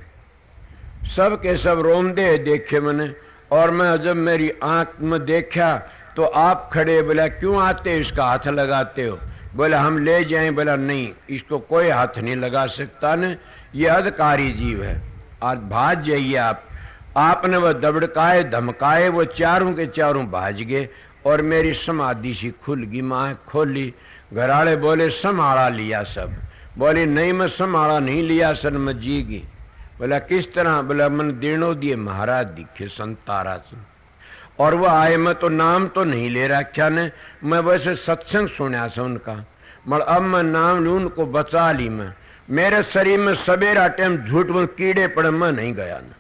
सब के सब रोम दे देखे मैंने, और मैं जब मेरी आंख में देखा तो आप खड़े। बोला क्यों आते इसका हाथ लगाते हो? बोला हम ले जाएं। बोला नहीं इसको कोई हाथ नहीं लगा सकता न, ये अधिकारी जीव है, आज भाज जाइए आप। आपने वो दबड़काए धमकाए, वो चारों के चारों भाज गए और मेरी समाधि सी खुल गई। माँ खोली, घराड़े बोले संभाला लिया सब। बोले नहीं मैं संभाला नहीं लिया सर, मैं जी गई। बोला किस तरह? बोला मन देनो दिए महाराज दिखे संतारा से, और वो आए, मैं तो नाम तो नहीं ले रखा ने, मैं वैसे सत्संग सुना से उनका, मगर अब मैं नाम लूं उनको बचा ली मैं। मेरे शरीर में सवेरा टाइम झूठ बोल कीड़े पड़े, मैं नहीं गया ना।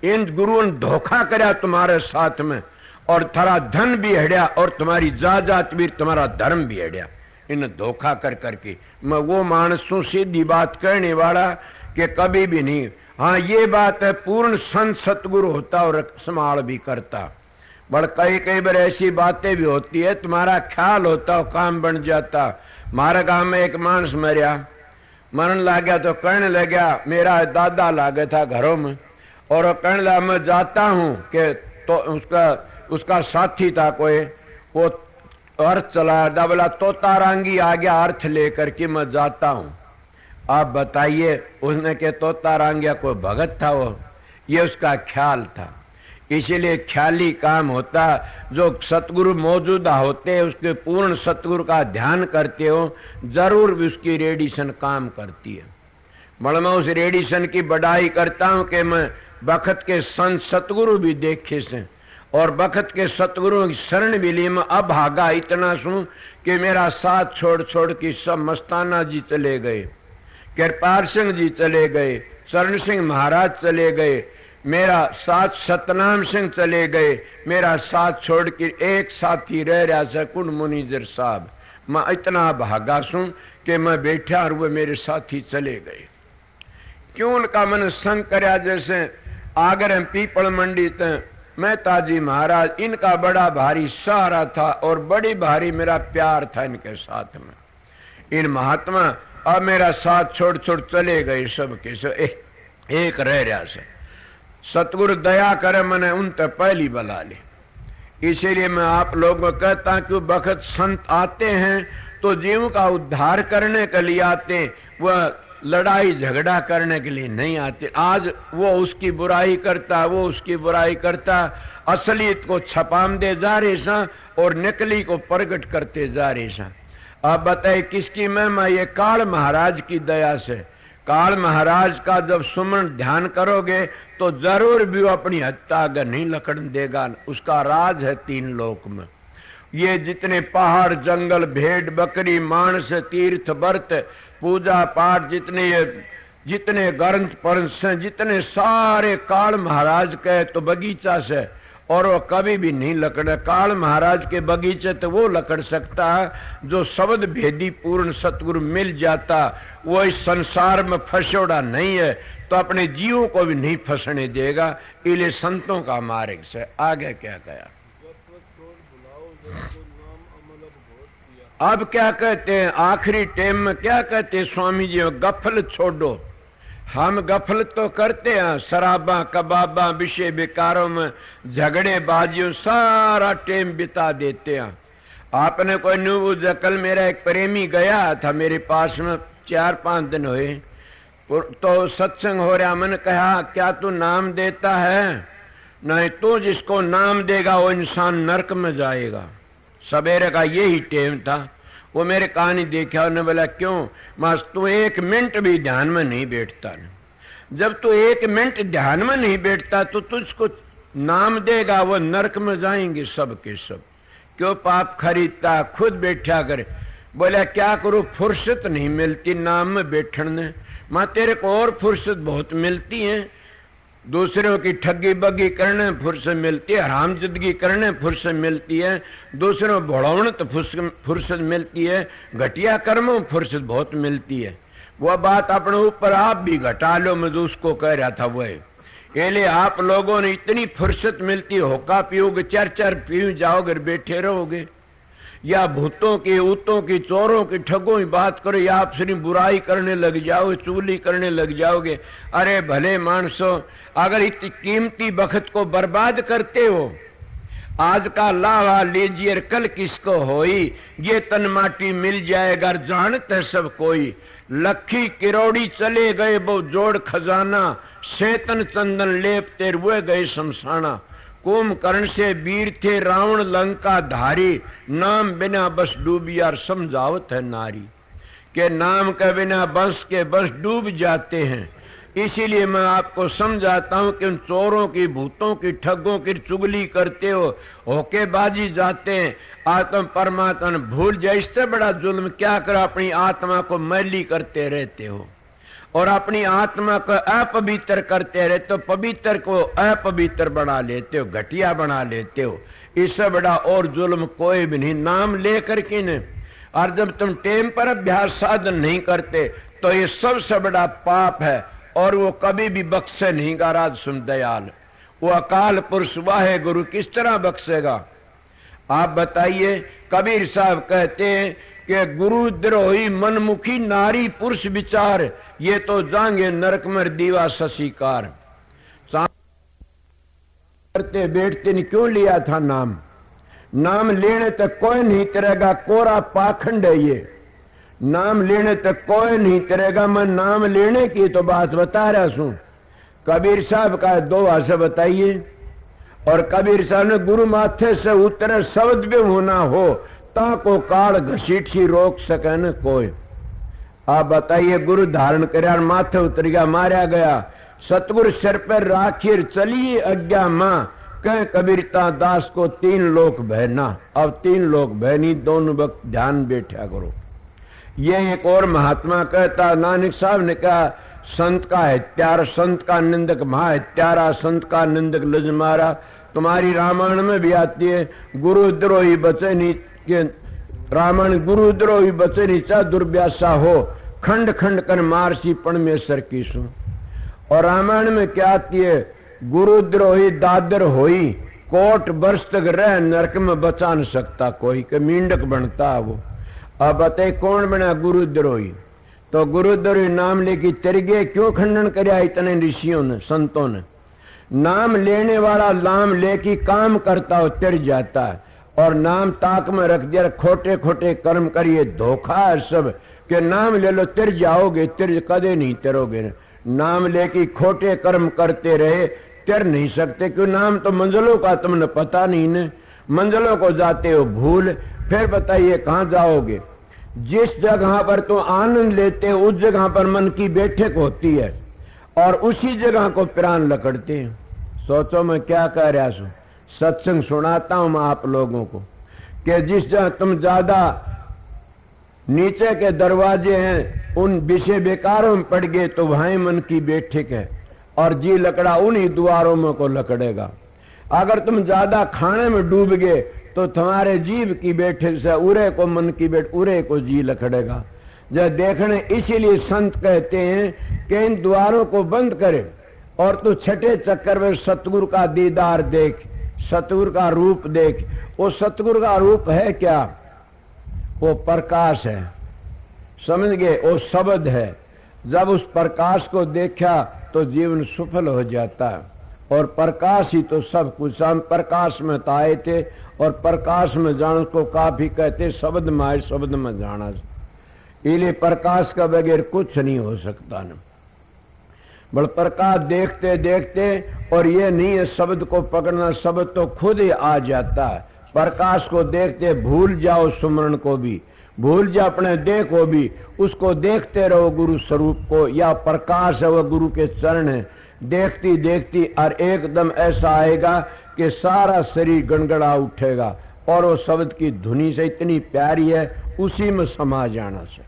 इन गुरुओं ने धोखा कराया तुम्हारे साथ में, और थारा धन भी हड़या और तुम्हारी जात भी, तुम्हारा धर्म भी हड़या। इन धोखा कर करके मैं वो मानस हूं सीधी बात कहने वाला कि कभी भी नहीं। हाँ ये बात है, पूर्ण संत सतगुरु होता और संभाल भी करता। बड़ कई बार ऐसी बातें भी होती है, तुम्हारा ख्याल होता और काम बन जाता। हमारे गांव में एक मानस मरण लग गया तो कहने लगा, मेरा दादा लागे था घरों में, और कहने लगा मैं जाता हूं कि तो उसका साथी था कोई, वो अर्थ चला बोला तोता रांगी आ गया अर्थ लेकर के मैं जाता हूं। आप बताइए, उसने के तोता रांगिया कोई भगत था वो, ये उसका ख्याल था। इसीलिए ख्याली काम होता। जो सतगुरु मौजूदा होते उसके पूर्ण सतगुरु का ध्यान करते हो, जरूर भी उसकी रेडिएशन काम करती है। मैं उस रेडिएशन की बढ़ाई करता हूं कि मैं बखत के संत सतगुरु भी देखे से, और बखत के सतगुरुओं की शरण भी ली। मैं अभागा इतना सुन कि मेरा साथ छोड़ छोड़ के सब मस्ताना जी चले गए, कृपाल सिंह जी चले गए, चरण सिंह महाराज चले गए, मेरा साथ सतनाम सिंह चले गए, मेरा साथ छोड़ के एक साथी रह रहा सकुंड मुनीजर साहब। मैं इतना भागा सुन कि मैं बैठा और वो मेरे साथी चले गए। क्यों उनका मन संग करया, जैसे आगर पीपल मंडी मेहता जी महाराज, इनका बड़ा भारी सहारा था और बड़ी भारी मेरा प्यार था इनके साथ में। इन महात्मा अब मेरा साथ छोड़ छोड़ चले गए, सब के सब एक रह रहा से। सतगुरु दया करे मैंने उन तक पहली बला ले। इसीलिए मैं आप लोगों को कहता कि बखत संत आते हैं तो जीव का उद्धार करने के लिए आते हैं, वह लड़ाई झगड़ा करने के लिए नहीं आते। आज वो उसकी बुराई करता, वो उसकी बुराई करता, असलियत को छपाम दे जा रहे सा और नकली को प्रकट करते जा रहे सा। आप बताइए किसकी महिमा? ये काल महाराज की दया से। काल महाराज का जब सुमन ध्यान करोगे तो जरूर भी वो अपनी हत्या अगर नहीं लकड़न देगा। उसका राज है 3 लोक में। ये जितने पहाड़ जंगल भेड़ बकरी मानस तीर्थ व्रत पूजा पाठ जितने ग्रंथ पर्स हैं, जितने सारे काल महाराज के तो बगीचा से, और वो कभी भी नहीं लकड़। काल महाराज के बगीचे तो वो लकड़ सकता है जो शब्द भेदी पूर्ण सतगुरु मिल जाता। वो इस संसार में फंसोड़ा नहीं है तो अपने जीवों को भी नहीं फंसने देगा। इले संतों का मार्ग से आगे क्या कहा। अब क्या कहते हैं आखिरी टाइम में, क्या कहते हैं स्वामी जी? गफल छोड़ो। हम गफलत तो करते हैं, शराबा कबाबा विषय विकारों में झगड़े बाजियों सारा टाइम बिता देते हैं। आपने कोई न्यू कल मेरा एक प्रेमी गया था मेरे पास में, 4-5 दिन हुए तो सत्संग हो रहा। मैंने कहा क्या तू नाम देता है? नहीं, तू जिसको नाम देगा वो इंसान नरक में जाएगा। सवेरे का यही टाइम था। वो मेरे कहानी देखा, उन्होंने बोला क्यों? मास तू 1 मिनट भी ध्यान में नहीं बैठता ना। जब तू 1 मिनट ध्यान में नहीं बैठता तो तुझको नाम देगा, वो नरक में जाएंगे सब के सब। क्यों पाप खरीदता, खुद बैठा करे। बोला क्या करूं, फुर्सत नहीं मिलती नाम में बैठने। मां तेरे को और फुर्सत बहुत मिलती है, दूसरों की ठगी बगी करने फुर्सत मिलती है, हरामजदगी करने फुर्सत मिलती है, दूसरों भड़ौण तो फुर्सत मिलती है, घटिया कर्मों फुर्सत बहुत मिलती है। वह बात अपने ऊपर आप भी घटा लो, मैं उसको कह रहा था। वह लिए आप लोगों ने इतनी फुर्सत मिलती, होका पियोगे 4-4 पी जाओगे बैठे रहोगे, या भूतों की ऊतों की चोरों की ठगों की बात करो, या आप सिर्फ बुराई करने लग जाओगे, चुगली करने लग जाओगे। अरे भले मानसो, अगर इतनी कीमती वक्त को बर्बाद करते हो, आज का लावा लीजिए कल किसको होई, ये तन माटी मिल जाएगा जानते सब कोई। लखी किरोड़ी चले गए वो जोड़ खजाना, सेतन चंदन लेपते रुए गए शमशाना। कुंभकर्ण से वीर थे रावण लंका धारी, नाम बिना बस डूबियार समझावत है नारी। के नाम के बिना बस के बस डूब जाते हैं। इसीलिए मैं आपको समझाता हूं कि उन चोरों की भूतों की ठगों की चुगली करते हो, होकेबाजी जाते हैं, आत्म परमात्मा भूल जाए। इससे बड़ा जुल्म क्या करो, अपनी आत्मा को मैली करते रहते हो। और अपनी आत्मा को अपवित्र करते रहे तो पवित्र को अपवित्र बना लेते हो, घटिया बना लेते हो। इससे बड़ा और जुल्म कोई भी नहीं, नाम लेकर के न। और जब तुम टेम पर अभ्यास साधन नहीं करते तो ये सबसे बड़ा पाप है और वो कभी भी बख्शे नहीं गा। राज सुन दयाल, वो अकाल पुरुष वाहे गुरु किस तरह बख्शेगा? आप बताइए। कबीर साहब कहते हैं कि गुरु द्रोही मनमुखी नारी पुरुष विचार, ये तो जाएंगे नरक में दीवा शशिकार। करते बैठते ने क्यों लिया था नाम? नाम लेने तक कोई नहीं करेगा, कोरा पाखंड है ये। नाम लेने तक कोई नहीं करेगा। मैं नाम लेने की तो बात बता रहा हूं। कबीर साहब का दोहा से बताइए। और कबीर साहब ने गुरु माथे से उतरे शब्द भी होना हो ताको काल घसीट सी रोक सके न कोई। आप बताइए, गुरु धारण कर माथे उतर गया, मारा गया। सतगुरु सिर पर राखिर चलिए आज्ञा मां, कह कबीरता दास को 3 लोक बहना। अब 3 लोक बहनी, दोनों वक्त ध्यान बैठा करो। ये एक और महात्मा कहता, नानक साहब ने कहा, संत का हत्यारा संत का निंदक महा हत्यारा, संत का निंदक लज मारा। तुम्हारी रामायण में भी आती है, गुरुद्रोही बचे नहीं के रावण गुरुद्रोही बचे नहीं चा दुर्व्यासा हो, खंड खंड कर मारसी परमेश्वर की सु। और रामायण में क्या आती है, गुरुद्रोही दादर होई, कोट वर्ष तक रह नरक में बचा न सकता कोई, के मींडक बनता है वो। अब बताए कौन बना गुरुद्रोही? तो गुरुद्रोही नाम लेके तिरगे क्यों खंडन कराया इतने ऋषियों ने, संतों ने? नाम लेने वाला नाम लेके काम करता हो तिर जाता है, और नाम ताक में रख दिया, खोटे खोटे कर्म करिए, धोखा है सब के नाम ले लो तिर जाओगे, तिर कदे नहीं तिरोगे। नाम लेके खोटे कर्म करते रहे तिर नहीं सकते, क्यों? नाम तो मंजिलों का तुमने पता नहीं ने, मंजिलों को जाते हो भूल, फिर बताइए कहां जाओगे? जिस जगह पर तुम आनंद लेते हो उस जगह पर मन की बैठक होती है और उसी जगह को प्राण लकड़ते हैं। सोचो मैं क्या कह रहा हूं, सत्संग सुनाता हूं मैं आप लोगों को कि जिस जगह तुम ज्यादा नीचे के दरवाजे हैं उन विषय बेकारों में पड़ गए तो वहां मन की बैठक है, और जी लकड़ा उन्हीं द्वारों में को लकड़ेगा। अगर तुम ज्यादा खाने में डूब गए तो तुम्हारे जीव की बैठक से उरे को मन की बैठ उरे को जी लकड़ेगा। जब देखने, इसीलिए संत कहते हैं कि इन द्वारों को बंद करे और तू छठे चक्कर में सतगुरु का दीदार देख, सतगुरु का रूप देख। वो सतगुरु का रूप है क्या? वो प्रकाश है, समझ गए? वो शब्द है। जब उस प्रकाश को देखा तो जीवन सफल हो जाता है, और प्रकाश ही तो सब कुछ। हम प्रकाश में तो आए थे और प्रकाश में जान को काफी कहते, शब्द में आए शब्द में जाना। इसलिए प्रकाश का बगैर कुछ नहीं हो सकता न। बल प्रकाश देखते देखते, और ये नहीं है शब्द को पकड़ना, शब्द तो खुद ही आ जाता है। प्रकाश को देखते भूल जाओ सुमरण को भी, भूल जाओ अपने देह को भी, उसको देखते रहो गुरु स्वरूप को। या प्रकाश है वह गुरु के चरण है, देखती देखती और एकदम ऐसा आएगा कि सारा शरीर गड़गड़ा उठेगा, और वो शब्द की धुनी से इतनी प्यारी है, उसी में समा जाना से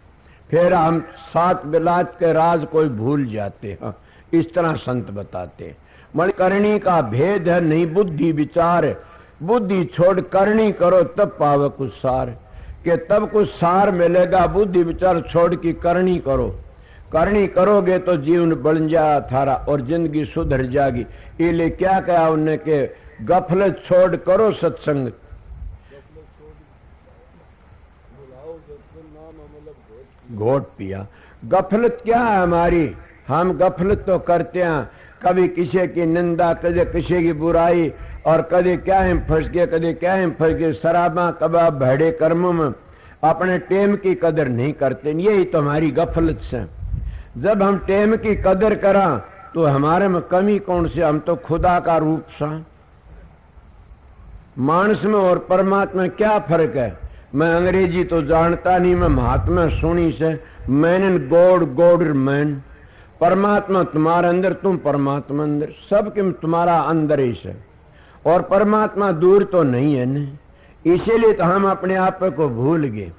फिर हम 7 बिलात के राज कोई भूल जाते हैं। इस तरह संत बताते। मणिकर्णी का भेद है नहीं बुद्धि विचार, बुद्धि छोड़ करनी करो तब पावे कुछ सार, कि तब कुछ सार मिलेगा। बुद्धि विचार छोड़ की करनी करो, करनी करोगे तो जीवन बन जा थारा और जिंदगी सुधर जाएगी। इसलिए क्या कहा उन्हें कि गफलत छोड़ करो सत्संग। घोट पिया। गफलत क्या है हमारी? हम गफलत तो करते हैं, कभी किसी की निंदा, कभी किसी की बुराई, और कभी क्या हम फंस गए, कभी क्या हम फंस गए शराबा कबाब भड़े कर्मों में, अपने टेम की कदर नहीं करते। यही तो हमारी गफलत से। जब हम टेम की कदर करा तो हमारे में कमी कौन सी? हम तो खुदा का रूप सा। मानस में और परमात्मा में क्या फर्क है? मैं अंग्रेजी तो जानता नहीं, मैं महात्मा सुनी से, man and God, God man. परमात्मा तुम्हारे अंदर, तुम परमात्मा अंदर, सब के तुम्हारा अंदर ही से, और परमात्मा दूर तो नहीं है न। इसीलिए तो हम अपने आप को भूल गए।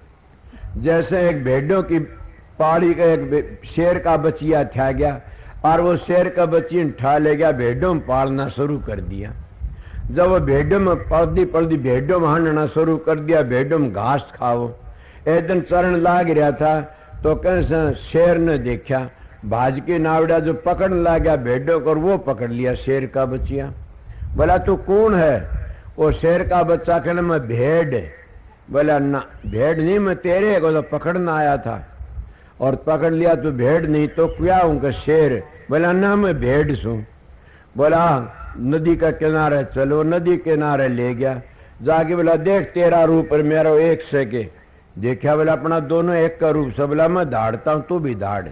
जैसे एक भेड़ों की पहाड़ी का एक शेर का बच्चिया था गया और वो शेर का बच्ची उठा ले गया, भेड़ों में पालना शुरू कर दिया। जब वो भेड़ों में पलती पलती भेड़ों में हंडना शुरू कर दिया, भेड़ों में घास खाओ। एक दिन चरण लाग रहा था तो कैसे शेर ने देखा, भाज के नावड़ा जो पकड़ने लग गया भेड़ों को, और वो पकड़ लिया शेर का बच्चिया। बोला तू कौन है? वो शेर का बच्चा कहना मैं भेड़ है। बोला ना भेड़ नहीं, मैं तेरे को तो पकड़ना आया था और पकड़ लिया, तो भेड़ नहीं तो क्या उनका शेर? बोला ना मैं भेड़ सू। बोला नदी का किनारे चलो, नदी किनारे ले गया, जाके बोला देख तेरा रूप और मेरा एक से के देखा। बोला अपना दोनों एक का रूप से। बोला मैं धाड़ता हूं तू भी धाड़।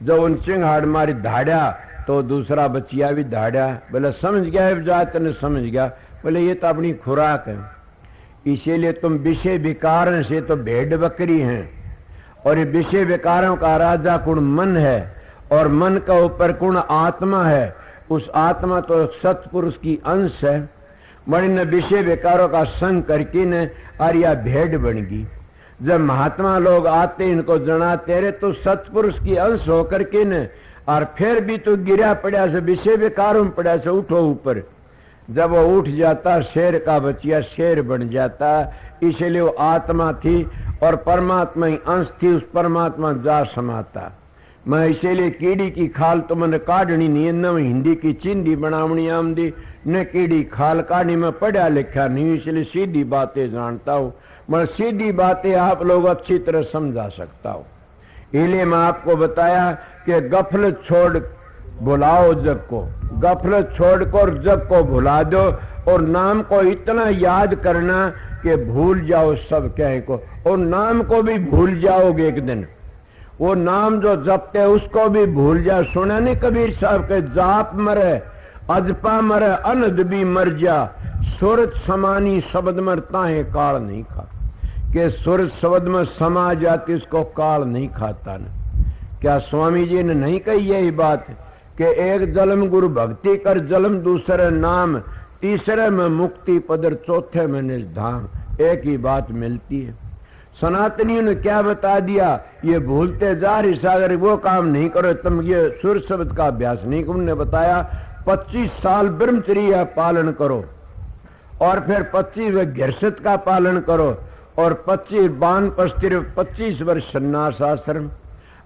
जब उन चिंगाड़ मारी धाड़ा तो दूसरा बच्चिया भी धाड़ा। बोला समझ गया है जात ने, समझ गया। बोले ये तो अपनी खुराक है, इसीलिए तुम विषय विकार से तो भेड़ बकरी हैं, और ये विषय विकारों का राजा कुण मन है, और मन का ऊपर कुण आत्मा है। उस आत्मा तो सत्पुरुष की अंश है। बड़ी ने विषय विकारों का संग करके न आर्या भेड़ बन गई। जब महात्मा लोग आते इनको जनाते रहे तो सत्पुरुष की अंश होकर के न, और फिर भी तो गिरा पड़ा से विषय विकारों में पड़ा से उठो ऊपर। जब वो उठ जाता शेर का बच्चिया शेर बन जाता। इसलिए वो आत्मा थी और परमात्मा ही अंश थी, उस परमात्मा जा समाता। मैं इसीलिए कीड़ी की खाल तो मैंने काढ़नी नहीं है, न हिंदी की चिंदी बनावनी आमदी, न कीड़ी खाल काढ़नी। में पढ़ा लिखा नहीं, इसलिए सीधी बातें जानता हूँ। मैं सीधी बातें आप लोग अच्छी तरह समझा सकता हूँ। इसलिए मैं आपको बताया कि गफलत छोड़ भुलाओ जग को, गफलत छोड़कर जग को भुला दो, और नाम को इतना याद करना कि भूल जाओ सब कहीं को, और नाम को भी भूल जाओगे एक दिन। वो नाम जो जपते उसको भी भूल जाओ। सुना नहीं कबीर साहब के, जाप मरे अजपा मरे अनद भी मर जा, सुरत समानी शब्द मरता है काल नहीं खा। कि सुरत शब्द में समा जाती उसको काल नहीं खाता न। क्या स्वामी जी ने नहीं कही यही बात कि एक जन्म गुरु भक्ति कर, जन्म दूसरे नाम, तीसरे में मुक्ति पदर, चौथे में निधाम। एक ही बात मिलती है। सनातनियों ने क्या बता दिया, ये भूलते जा रही सागर, वो काम नहीं करो तुम, ये सुर शब्द का अभ्यास नहीं। उन्होंने बताया 25 साल ब्रह्मचर्य पालन करो, और फिर 25 घृसत का पालन करो, और 25 बानप्रस्थ 25 वर्ष संन्यास आश्रम।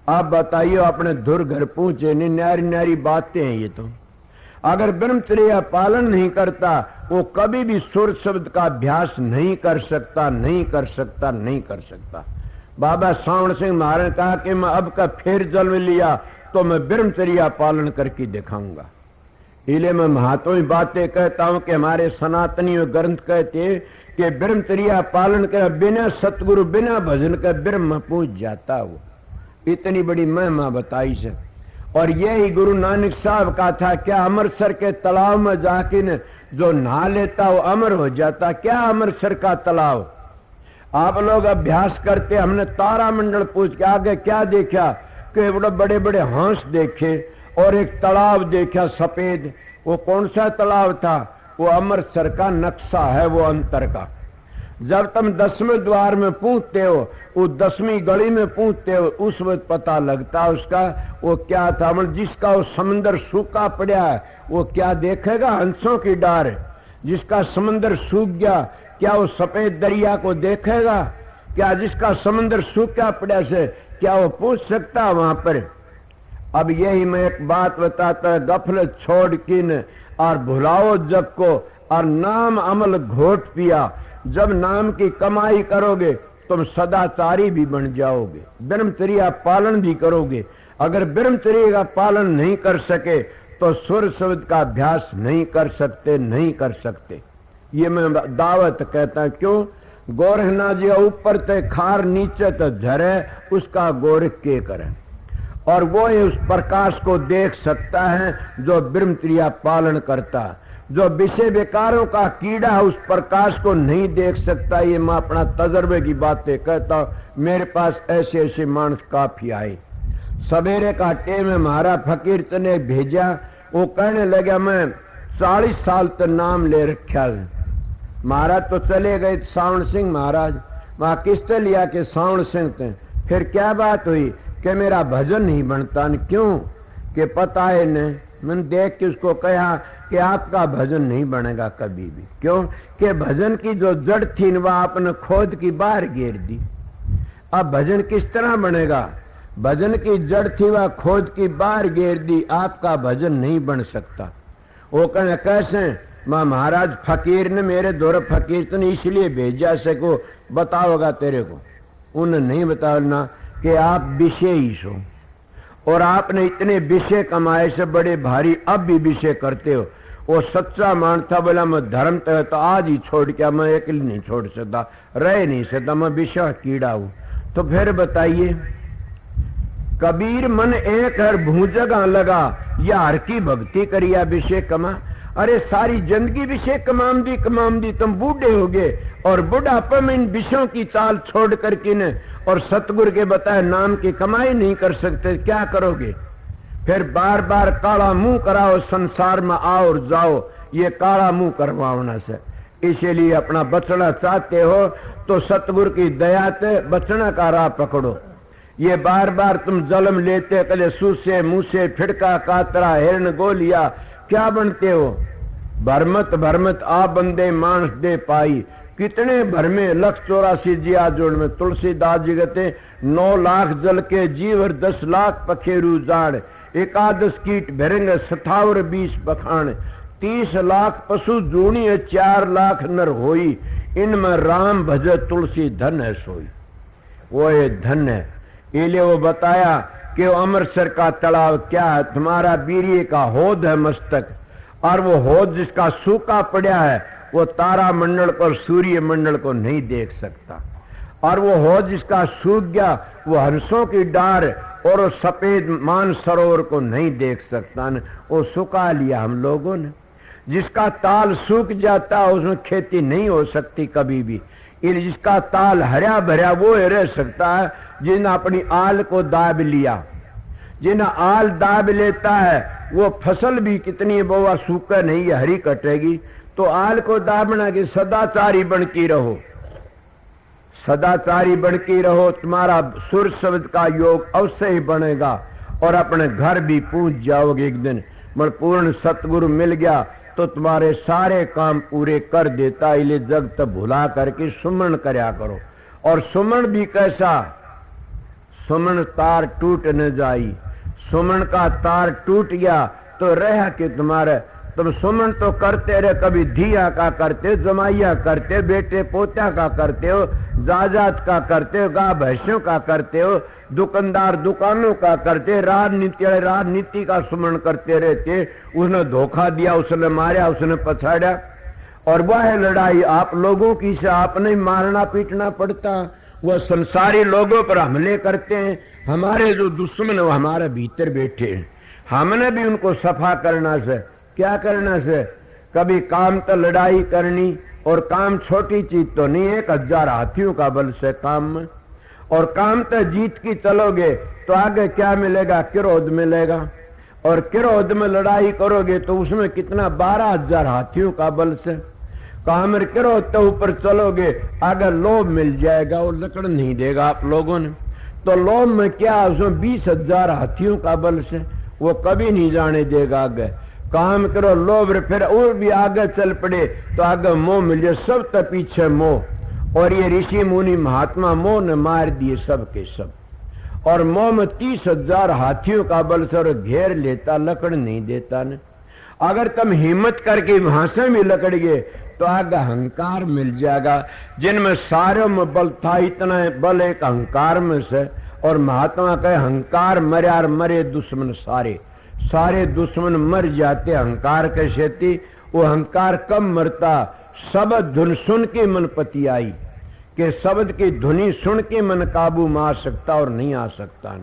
आप बताइए अपने धुर घर पहुंचे नहीं, न्यारी न्यारी बातें हैं ये तो। अगर ब्रह्मचर्य पालन नहीं करता वो कभी भी सुर शब्द का अभ्यास नहीं कर सकता, नहीं कर सकता, नहीं कर सकता। बाबा सावण सिंह महाराज ने कहा कि मैं अब का फिर जन्म लिया तो मैं ब्रह्मचर्य पालन करके दिखाऊंगा। इसलिए मैं महत्वपूर्ण बातें कहता हूं कि हमारे सनातनी ग्रंथ कहते कि ब्रह्मचर्य पालन कर बिना सतगुरु बिना भजन के ब्रह्म पहुंच जाता। वो इतनी बड़ी महिमा बताई से। और यही गुरु नानक साहब का था, क्या अमृतसर के तालाब में जाके न जो नहा लेता वो अमर हो जाता। क्या अमृतसर का तालाब आप लोग अभ्यास करते, हमने तारा मंडल पूछ के आगे क्या देखा कि बड़े बड़े हंस देखे और एक तालाब देखा सफेद। वो कौन सा तालाब था? वो अमृतसर का नक्शा है, वो अंतर का। जब तुम 10वें द्वार में पहुंचते हो, वो 10वीं गली में पहुंचते हो, उस वक्त पता लगता उसका वो क्या था। मतलब जिसका वो समंदर सूखा पड़ा है वो क्या देखेगा? हंसों की डार। जिसका समंदर सूख गया क्या वो सफेद दरिया को देखेगा? क्या जिसका समंदर सूखा पड़ा से क्या वो पूछ सकता वहां पर? अब यही मैं एक बात बताता, गफलत छोड़ किन और भुलाओ जग को, और नाम अमल घोट पिया। जब नाम की कमाई करोगे तुम सदाचारी भी बन जाओगे, ब्रह्मचर्य पालन भी करोगे। अगर ब्रह्मचर्य का पालन नहीं कर सके तो सुर शब्द का अभ्यास नहीं कर सकते, नहीं कर सकते। ये मैं दावत कहता। क्यों? गोरखनाथ जी ऊपर ते खार नीचे तो झरे, उसका गोरख के करे। और वो उस प्रकाश को देख सकता है जो ब्रह्मचर्य पालन करता। जो विषय विकारों का कीड़ा उस प्रकाश को नहीं देख सकता। ये मैं अपना तजर्बे की बातें कहता हूं। मेरे पास ऐसे ऐसे मानस काफी आए। सवेरे का टेम में हमारा फकीर ने भेजा, वो कहने लगा मैं 40 साल तक नाम ले रखा। महाराज तो चले गए सावण सिंह महाराज, वहां किससे लिया के सावण सिंह थे। फिर क्या बात हुई कि मेरा भजन नहीं बनता। क्यों? कि पता है न, मैंने देख के उसको कहा कि आपका भजन नहीं बनेगा कभी भी। क्यों? कि भजन की जो जड़ थी वह आपने खोद की बाहर गिर दी। अब भजन किस तरह बनेगा? भजन की जड़ थी वह खोद की बाहर गिर दी, आपका भजन नहीं बन सकता। वो कहने कैसे? महाराज फकीर ने मेरे दौर फकीर तो नहीं इसलिए भेजा से को बताओगा तेरे को। उन्हें नहीं बताना कि आप विषय ही सो, और आपने इतने विषय कमाए से बड़े भारी अब भी विषय करते हो। वो सच्चा मानता बोला मैं धर्म तो आज ही छोड़ के मैं अकेले नहीं छोड़ सकता, रह नहीं सकता, मैं विषय कीड़ा हूं। तो फिर बताइए, कबीर मन एक हर भूजगा लगा, या हर की भक्ति करिया विषय कमा। अरे सारी जिंदगी विषय कमाम दी, तुम बूढ़े हो गए और बुढ़ापे में इन विषयों की चाल छोड़ करके न और सतगुरु के बताए नाम की कमाई नहीं कर सकते, क्या करोगे? फिर बार बार काला मुंह कराओ, संसार में आओ और जाओ, ये काला मुंह करवाना से। इसीलिए अपना बचना चाहते हो तो सतगुरु की दया से बचना का राह पकड़ो। ये बार बार तुम जन्म लेते, कले सूसे मूसे फिड़का कातरा हिरण गोलिया, क्या बनते हो? भरमत आ बंदे मानस दे पाई, कितने भरमे 184 जिया जोड़ में। तुलसीदास जी कहते 9 लाख जल के जीवर 10 लाख पखेरु जाड़, 11 कीट भरेंगे 57 20 पखान, 30 लाख पशु जूनी 4 लाख नर होई, इनमें राम भज तुलसी धन है सोई। वो ये धन है। इसलिए वो बताया कि अमृतसर का तालाब क्या है? तुम्हारा बीरिये का होद है मस्तक, और वो होद जिसका सूखा पड़ा है वो तारा मंडल को और सूर्य मंडल को नहीं देख सकता, और वो होद जिसका सूख गया वो हंसों की डार और वो सफेद मान सरोवर को नहीं देख सकता न, वो सुखा लिया हम लोगों ने। जिसका ताल सूख जाता है उसमें खेती नहीं हो सकती कभी भी। जिसका ताल हरा भरा वो रह सकता है जिन्हें अपनी आल को दाब लिया। जिन्हें आल दाब लेता है वो फसल भी कितनी बोवा सूखा नहीं है, हरी कटेगी। तो आल को दाबना कि सदाचारी बन की रहो, सदाचारी बन की रहो, तुम्हारा सुर शब्द का योग अवश्य ही बनेगा और अपने घर भी पहुंच जाओगे एक दिन। मन पूर्ण सतगुरु मिल गया तो तुम्हारे सारे काम पूरे कर देता। इले जग तब भुला करके सुमन करया करो। और सुमन भी कैसा? सुमन तार टूट न जाई। सुमन का तार टूट गया तो रह के तुम्हारे, तुम सुमन तो करते रहे, कभी धिया का करते, जमाइया करते, बेटे पोता का करते हो, जायदाद का करते हो, गाय भैंसों का करते हो, दुकानदार दुकानों का करते, राजनीति का सुमन करते रहते। उसने धोखा दिया, उसने मारा, उसने पछाड़ा, और वह लड़ाई आप लोगों की से आपने मारना पीटना पड़ता। वह संसारी लोगों पर हमले करते हैं। हमारे जो दुश्मन वो हमारे भीतर बैठे हैं, हमने भी उनको सफा करना से। क्या करना से? कभी काम तो लड़ाई करनी, और काम छोटी चीज तो नहीं है, 1000 हाथियों का बल से काम में। और काम तो जीत की चलोगे तो आगे क्या मिलेगा? क्रोध मिलेगा, और क्रोध में लड़ाई करोगे तो उसमें कितना 12000 हाथियों का बल से। काम क्रोध तो ऊपर चलोगे आगे लोभ मिल जाएगा, और लकड़ नहीं देगा आप लोगों ने। तो लोभ में क्या? उसमें 20,000 हाथियों का बल से, वो कभी नहीं जाने देगा आगे। काम करो लोभ, फिर और भी आगे चल पड़े तो आगे मोह मिल जाए, सब तो पीछे मोह। और ये ऋषि मुनि महात्मा मोह ने मार दिए सब के सब। और मोह में 30,000 हाथियों का बल से घेर लेता, लकड़ नहीं देता न। अगर तुम हिम्मत करके वहां से भी लकड़ गए तो आगे अहंकार मिल जाएगा, जिनमें सारे में बल था, इतना बल एक अहंकार में से। और महात्मा कहे अहंकार मरे और मरे दुश्मन सारे, सारे दुश्मन मर जाते अहंकार के सेती। वो अहंकार कब मरता? शब्द धुन सुन के मन पति आई, कि शब्द की धुनी सुन के मन काबू में आ सकता और नहीं आ सकता।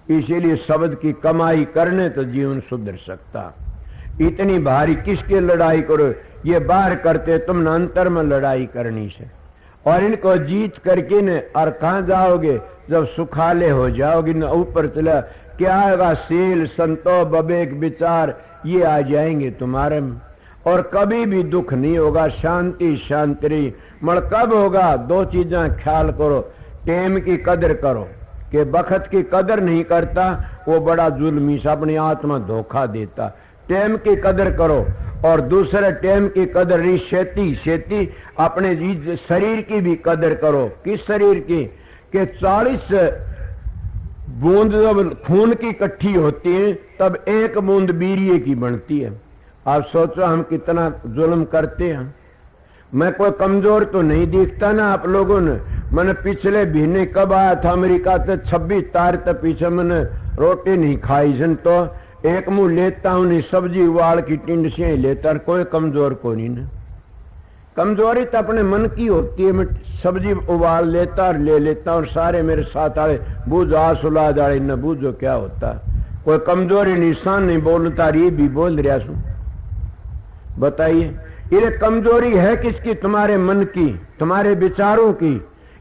इसीलिए शब्द की कमाई करने तो जीवन सुधर सकता। इतनी भारी किसके लड़ाई करो? ये बाहर करते, तुम अंतर में लड़ाई करनी से। और इनको जीत करके न और कहां जाओगे? जब सुखाले हो जाओगे न, ऊपर चला क्या आएगा? सील संतो बबेक विचार ये आ जाएंगे तुम्हारे में, और कभी भी दुख नहीं होगा। शांति शांति। मगर कब होगा? 2 चीजें ख्याल करो, टेम की कदर करो, कि बखत की कदर नहीं करता वो बड़ा जुल्मी से अपनी आत्मा धोखा देता। टाइम की कदर करो और दूसरे टाइम की कदर नहीं, शेती शेती अपने शरीर की भी कदर करो। किस शरीर की? कि 40 बूंद जब खून की इकट्ठी होती है तब एक बूंद बीरिये की बनती है। आप सोचो हम कितना जुल्म करते हैं। मैं कोई कमजोर तो नहीं दिखता ना आप लोगों ने। मैंने पिछले महीने कब आया था अमेरिका से, 26 तारीख तक पीछे मैंने रोटी नहीं खाई सन, तो एक मुंह लेता हूं नहीं, सब्जी उबाल की टिंड से लेता, कोई कमजोर को नहीं ना। कमजोरी तो अपने मन की होती है। मैं सब्जी उबाल लेता और ले लेता और सारे मेरे साथ आए बूझो आसुला जाए न बूझो क्या होता। कोई कमजोरी निशान नहीं बोलता, ये भी बोल रहा सू। बताइए ये कमजोरी है किसकी? तुम्हारे मन की, तुम्हारे विचारों की।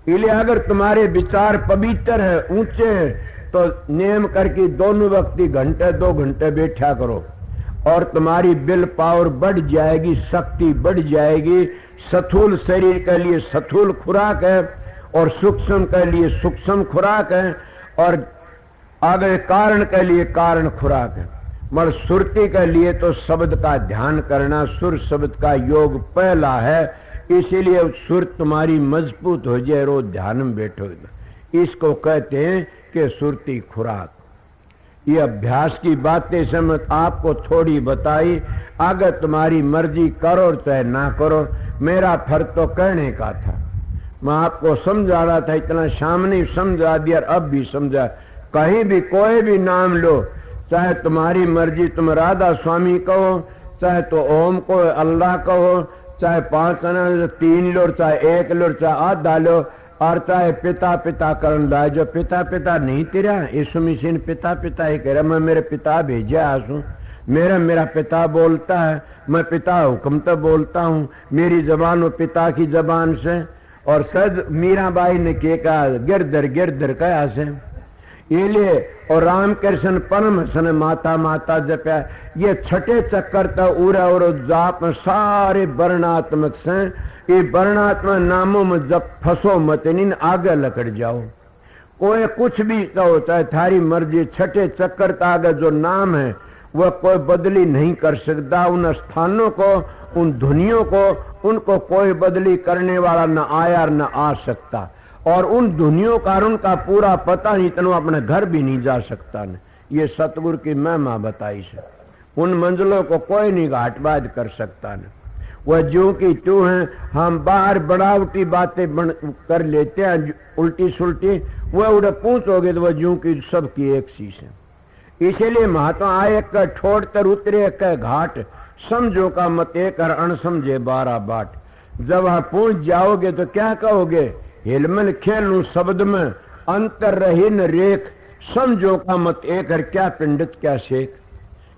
इसलिए अगर तुम्हारे विचार पवित्र है, ऊंचे हैं, तो नियम करके दोनों वक्त घंटे 2 घंटे बैठा करो और तुम्हारी विल पावर बढ़ जाएगी, शक्ति बढ़ जाएगी। स्थूल शरीर के लिए स्थूल खुराक है और सूक्ष्म के लिए सूक्ष्म खुराक है और आगे कारण के लिए कारण खुराक है। मगर सुरती के लिए तो शब्द का ध्यान करना, सुर शब्द का योग पहला है। इसीलिए सुर तुम्हारी मजबूत हो जाए, रोज ध्यान में बैठो। इसको कहते हैं कि सुरती खुराक। ये अभ्यास की बातें समझ आपको थोड़ी बताई, अगर तुम्हारी मर्जी करो चाहे ना करो। मेरा फर्ज तो कहने का था, मैं आपको समझा रहा था, इतना सामने समझा दिया, अब भी समझा। कहीं भी कोई भी नाम लो, चाहे तुम्हारी मर्जी, तुम राधा स्वामी कहो, चाहे तो ओम को अल्लाह कहो, चाहे 5 आना 3 लो, चाहे 1 लो, चाहे आधा लो, और चाहे पिता पिता करन लाए। जो पिता पिता नहीं तेरा, यीशु मसीह ने पिता पिता ही कह रहा, मैं मेरे पिता भेजा आसू, मेरा पिता बोलता है, मैं पिता हुक्म तो बोलता हूँ, मेरी जबान वो पिता की जबान से। और सद मीराबाई ने क्या कहा, गिरधर गिरधर कहा से। इसलिए और रामकृष्ण परमहंस ने माता माता जपया। ये छठे चक्कर तक उरा और जाप में सारे वर्णात्मक से, ये वर्णात्मक नामों में जब फंसो मत, नहीं आगे लकड़ जाओ। कोई कुछ भी कहो, चाहे थारी मर्जी, छठे चक्कर तक आगे जो नाम है वह कोई बदली नहीं कर सकता। उन स्थानों को, उन धुनियों को, उनको कोई बदली करने वाला न आया न आ सकता। और उन धुनियों का उनका पूरा पता नहीं, तो अपने घर भी नहीं जा सकता न। ये सतगुरु की महिमा बताई से। उन मंजिलों को कोई नहीं घाटबाज कर सकता न। वह जो की तू है, हम बाहर बनावटी बातें कर लेते हैं उल्टी सुल्टी, वह उड़े पूछोगे तो वह जो की सबकी एक सी है। इसीलिए महात्मा आए का ठोड़ तर उतरे का घाट, समझो का मत एक और अणसमझे 12 बाट। जब वहां पहुंच जाओगे तो क्या कहोगे, हिलमिल खेलू शब्द में अंतर रही न रेख, समझो का मत एक और क्या पंडित क्या शेख।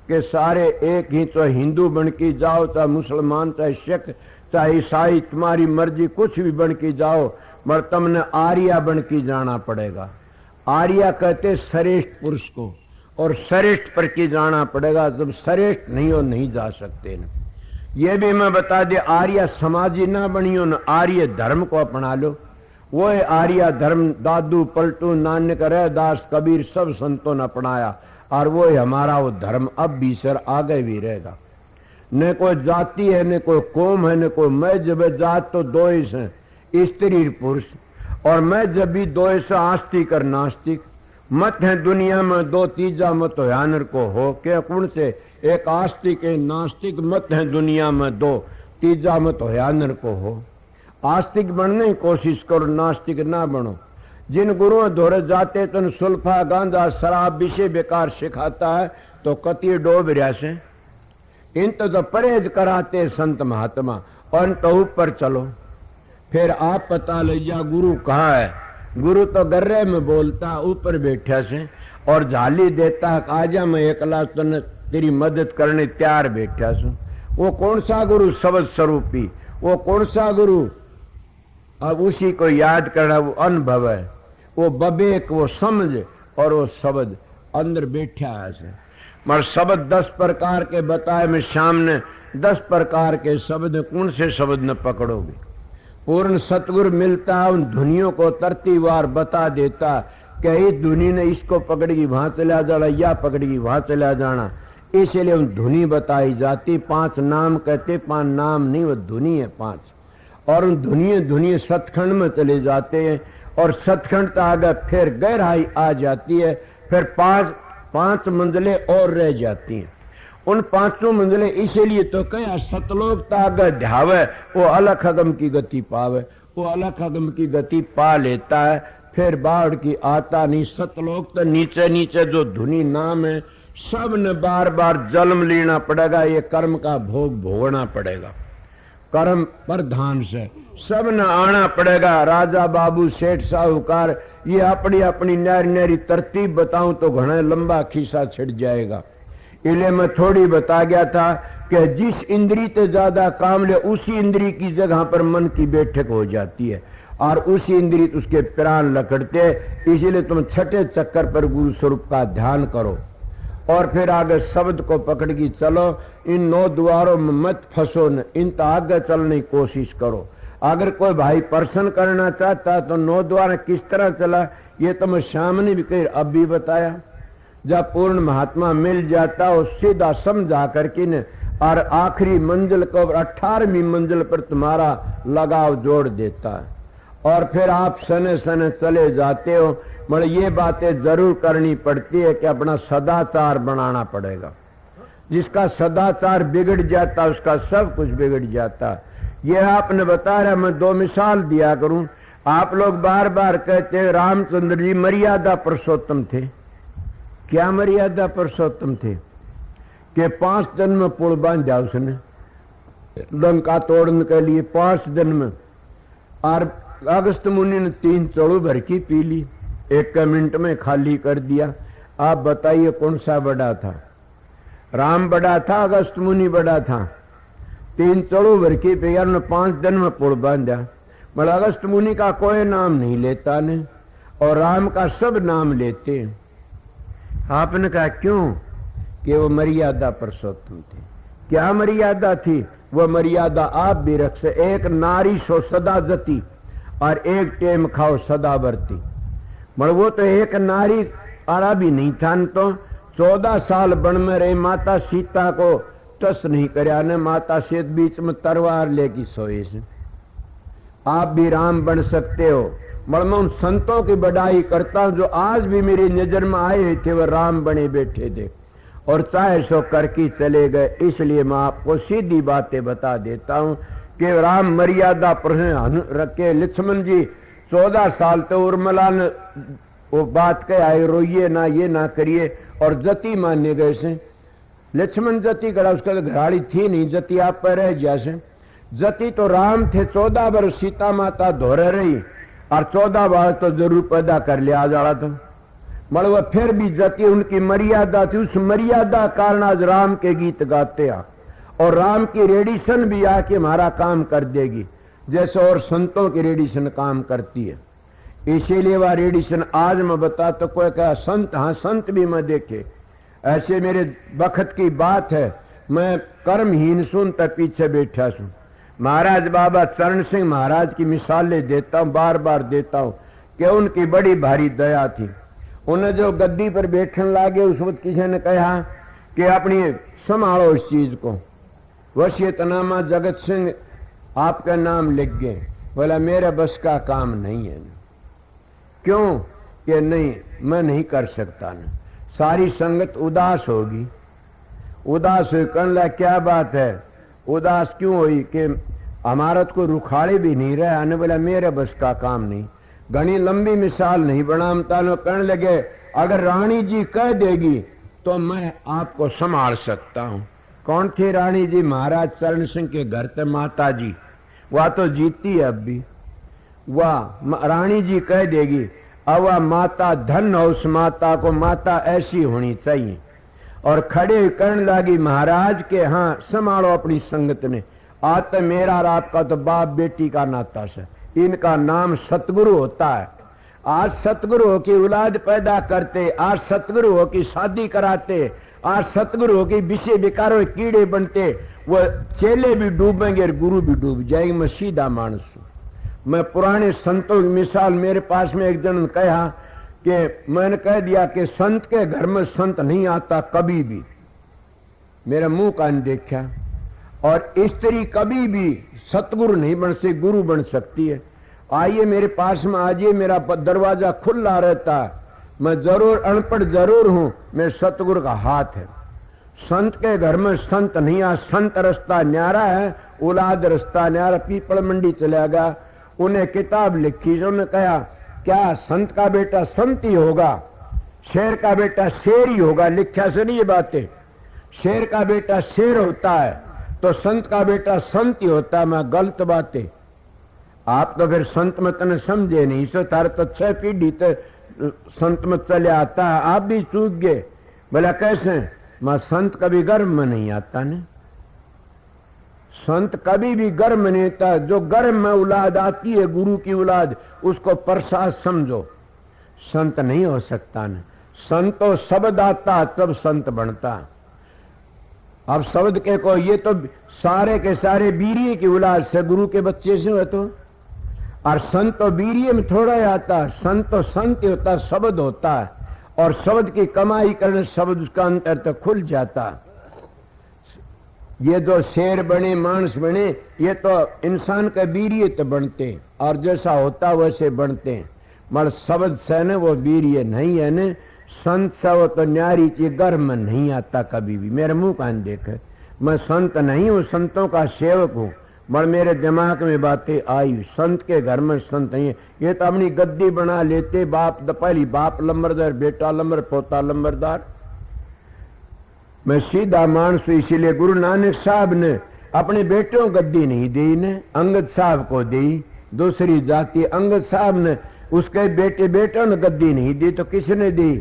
के सारे एक ही, चाहे हिंदू बन के जाओ, चाहे मुसलमान, चाहे सिख, चाहे ईसाई, तुम्हारी मर्जी कुछ भी बन के जाओ, मगर तुमने आर्या बन के जाना पड़ेगा। आर्या कहते श्रेष्ठ पुरुष को, और श्रेष्ठ पर की जाना पड़ेगा। जब श्रेष्ठ नहीं हो नहीं जा सकते न। ये भी मैं बता दे, आर्य समाजी ना बनियो न, आर्य धर्म को अपना लो। वो है आर्य धर्म, दादू पलटू नानक रैदास कबीर सब संतों ने अपनाया, और वो है हमारा वो धर्म। अब भी सर आगे भी रहेगा। न कोई जाति है, न कोई कौम है, न कोई मजहब। जात तो 2 ही हैं, स्त्री पुरुष। और मजहब भी 2 से, आस्तिक और नास्तिक। मत है दुनिया में 2, तीजा मत यानर को हो के कौन से, एक आस्तिक एक नास्तिक। मत है दुनिया में 2, तीजा मत यानर को हो। आस्तिक बनने की कोशिश करो, नास्तिक ना बनो। जिन गुरुओं धोरे जाते तो सुल्फा गांजा शराब विषय बेकार सिखाता है, तो कति डोब रहा से। इन तो परहेज कराते संत महात्मा, और इन तो ऊपर चलो। फिर आप पता लिया गुरु कहाँ है। गुरु तो गर्रे में बोलता, ऊपर बैठा से, और झाली देता, आजा मैं एकला तो तेरी मदद करने तैयार बैठा सू। वो कौन सा गुरु? शब्द स्वरूपी। वो कौन सा गुरु? अब उसी को याद करना, वो अनुभव है, वो बबेक, वो समझ, और वो शब्द अंदर बैठा है। मगर शब्द 10 प्रकार के बताए, मैं सामने 10 प्रकार के शब्द, कौन से शब्द न पकड़ोगे? पूर्ण सतगुरु मिलता, उन धुनियों को तरतीवार बता देता। कि इस धुनी ने इसको पकड़ेगी वहां चला जाना, या पकड़ेगी वहां चला जाना, इसलिए उन धुनी बताई जाती। 5 नाम कहते, 5 नाम नहीं, वो धुनी है 5। और उन धुनी सतखंड में चले जाते हैं और सतखंड तक आगे फिर गहराई आ जाती है, फिर 5 मंजिलें और रह जाती हैं। उन 5 मंजिलें इसीलिए तो कहा सतलोक ताग ध्यावे, वो अलख अगम की गति पावे। वो अलख अगम की गति पा लेता है, फिर बाढ़ की आता नहीं। सतलोक तो नीचे नीचे जो धुनी नाम है, सब ने बार बार जन्म लेना पड़ेगा, ये कर्म का भोग भोगना पड़ेगा। कर्म प्रधान से सब ने आना पड़ेगा। राजा बाबू सेठ साहूकार, ये अपनी अपनी न्यारी न्यारी तरतीब बताऊं तो घना लंबा खिस्सा छिड़ जाएगा। इसलिए मैं थोड़ी बता गया था कि जिस इंद्री से ज्यादा काम ले, उसी इंद्री की जगह पर मन की बैठक हो जाती है और उसी इंद्री उसके प्राण लकड़ते। इसीलिए तुम छठे चक्कर पर गुरु स्वरूप का ध्यान करो और फिर आगे शब्द को पकड़ के चलो। इन 9 द्वारों में मत फंसो न, इन तो आगे चलने की कोशिश करो। अगर कोई भाई प्रश्न करना चाहता तो 9 द्वार किस तरह चला, ये तो मैं शाम ने भी कही, अब भी बताया। जब पूर्ण महात्मा मिल जाता हो सीधा समझा करके न, और आखिरी मंजिल को 18वीं मंजिल पर तुम्हारा लगाव जोड़ देता है और फिर आप सने सने चले जाते हो। मगर ये बातें जरूर करनी पड़ती है कि अपना सदाचार बनाना पड़ेगा। जिसका सदाचार बिगड़ जाता उसका सब कुछ बिगड़ जाता। ये आपने बताया, मैं 2 मिसाल दिया करूं। आप लोग बार बार कहते रामचंद्र जी मर्यादा पुरुषोत्तम थे। क्या मर्यादा पुरुषोत्तम थे कि 5 दिन में पुल बांधा उसने लंका तोड़ने के लिए, 5 दिन में। और अगस्त मुनि ने 3 चौड़ू भर की पी ली, 1 मिनट में खाली कर दिया। आप बताइए कौन सा बड़ा था? राम बड़ा था, अगस्त मुनि बड़ा था? 3 चौड़ू भर की पी, 5 दिन में पुल बांधा। मगर अगस्त मुनि का कोई नाम नहीं लेता ने और राम का सब नाम लेते हैं। आपने कहा क्यों? कि वो मर्यादा पुरुषोत्तम थे। क्या मर्यादा थी? वो मर्यादा आप भी रख से, एक नारी सो सदा जती और एक टेम खाओ सदा बरती। मगर वो तो एक नारी आरा भी नहीं था न, तो 14 साल वन में रही, माता सीता को टस नहीं करया ने, माता से बीच में तलवार लेके सोए से। आप भी राम बन सकते हो। मगर मैं उन संतों की बड़ाई करता हूं जो आज भी मेरी नजर में आए थे, वो राम बने बैठे थे और चाहे सो करके चले गए। इसलिए मैं आपको सीधी बातें बता देता हूं कि राम मर्यादा पर रखे। लक्ष्मण जी 14 साल तो उर्मिला ने वो बात कह आए, रोइए ना, ये ना करिए, और जति मानने गए से। लक्ष्मण जति करा, उसका घराड़ी थी नहीं, जति आप पर रह जैसे। जति तो राम थे, 14 वर्ष सीता माता धोरे रही और 14 बार तो जरूर पैदा कर लिया जाला था। मगर वह फिर भी जति उनकी मर्यादा थी। उस मर्यादा कारण आज राम के गीत गाते हैं और राम की रेडिशन भी आके हमारा काम कर देगी, जैसे और संतों की रेडिशन काम करती है। इसीलिए वह रेडिशन आज मैं बता तो कोई कहा संत, हाँ संत भी मैं देखे। ऐसे मेरे वक्त की बात है, मैं कर्महीन सुनता पीछे बैठा सुन। महाराज बाबा चरण सिंह महाराज की मिसालें देता हूं, बार बार देता हूं कि उनकी बड़ी भारी दया थी। उन्हें जो गद्दी पर बैठने लगे उस वक्त किसी ने कहा कि अपनी संभालो इस चीज को, वसीयतनामा जगत सिंह आपका नाम लिख गए। बोला मेरे बस का काम नहीं है। क्यों? कि नहीं, मैं नहीं कर सकता ना, सारी संगत उदास होगी। उदास हुई, कहने लगा क्या बात है, उदास क्यों हुई? कि हमारा को रुखाड़े भी नहीं रहे। आने बोला मेरे बस का काम नहीं। घनी लंबी मिसाल नहीं बनामता। कहने लगे अगर रानी जी कह देगी तो मैं आपको संभाल सकता हूं। कौन थे रानी जी? महाराज चरण सिंह के घर थे माता जी, वह तो जीती है अब भी। वह रानी जी कह देगी, अब वह माता धन हो, उस माता को माता ऐसी होनी चाहिए। और खड़े करने लगी महाराज के, हाँ संभालो अपनी संगत ने। आज तो मेरा और आपका तो बाप बेटी का नाता से, इनका नाम सतगुरु होता है। आज सतगुरु हो की औलाद पैदा करते, आज सतगुरु हो की शादी कराते, आज सतगुरु हो की विषय विकारों कीड़े बनते। वो चेले भी डूबेंगे और गुरु भी डूब जाएंगे। मैं सीधा मानस हूं। मैं पुराने संतों की मिसाल, मेरे पास में एक जन कहा कि मैंने कह दिया कि संत के घर में संत नहीं आता कभी भी, मेरा मुंह कान देखा। और स्त्री कभी भी सतगुरु नहीं बन सकती, गुरु बन सकती है। आइए मेरे पास में आइए, मेरा दरवाजा खुला रहता है। मैं जरूर अनपढ़ जरूर हूं, मेरे सतगुरु का हाथ है। संत के घर में संत नहीं आ, संत रास्ता न्यारा है, औलाद रास्ता न्यारा। पीपल मंडी चला गया, उन्हें किताब लिखी, उन्होंने कहा क्या संत का बेटा संत ही होगा, शेर का बेटा शेर ही होगा। लिखा से नहीं ये बातें, शेर का बेटा शेर होता है तो संत का बेटा संत ही होता है। मैं गलत बातें, आप तो फिर संत मत ने समझे नहीं, सो तार तो 6 पीढ़ी तो संत मत चले आता है, आप भी चूक गए। बोला कैसे? मैं संत कभी गर्भ में नहीं आता ने, संत कभी भी गर्भ में नहीं आता। जो गर्भ में औलाद आती है गुरु की औलाद, उसको प्रसाद समझो, संत नहीं हो सकता ने। संत तो शब्द आता तब संत बनता। अब शब्द के को ये तो सारे के सारे बीरिये की औलाद से, गुरु के बच्चे से हो तो। और संत तो बीरिये में थोड़ा ही आता, संत तो संत होता, शब्द होता है। और शब्द की कमाई करने शब्द उसका अंतर तो खुल जाता। ये जो शेर बने मानस बने, ये तो इंसान का बीरिये तो बनते, और जैसा होता वैसे बनते। मगर शब्द से न वो बीरिये नहीं है न। संत से वो तो न्यारी चीज गर्भ में नहीं आता कभी भी। मेरे मुंह कान देखे, मैं संत नहीं हूं, संतों का सेवक हूं, मगर मेरे दिमाग में बातें आई संत के घर में संत नहीं है। ये तो अपनी गद्दी बना लेते, बाप पहली बाप लंबरदार, बेटा लंबर, पोता लंबरदार। मैं सीधा मानस, इसीलिए गुरु नानक साहब ने अपने बेटों को गद्दी नहीं दी ने, अंगद साहब को दी। दूसरी जाति अंगद साहब ने उसके बेटे बेटों ने गद्दी नहीं दी, तो किसने दी?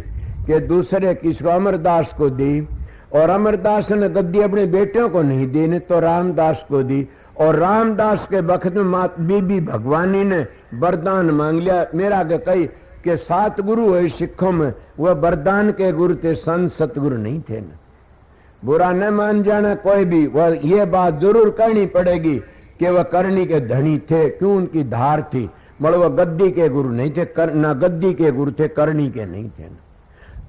कि दूसरे किसको, अमरदास को दी। और अमरदास ने गद्दी अपने बेटों को नहीं दी ने, तो रामदास को दी। और रामदास के वक्त में मात बीबी भगवानी ने वरदान मांग लिया। मेरा कही कि 7 गुरु है सिखों में, वह वरदान के गुरु थे, संत सतगुरु नहीं थे न। बुरा न मान जाना कोई भी, वह ये बात जरूर करनी पड़ेगी कि वह करनी के धनी थे, क्यों उनकी धार थी। मगर वह गद्दी के गुरु नहीं थे, न गद्दी के गुरु थे, करनी के नहीं थे।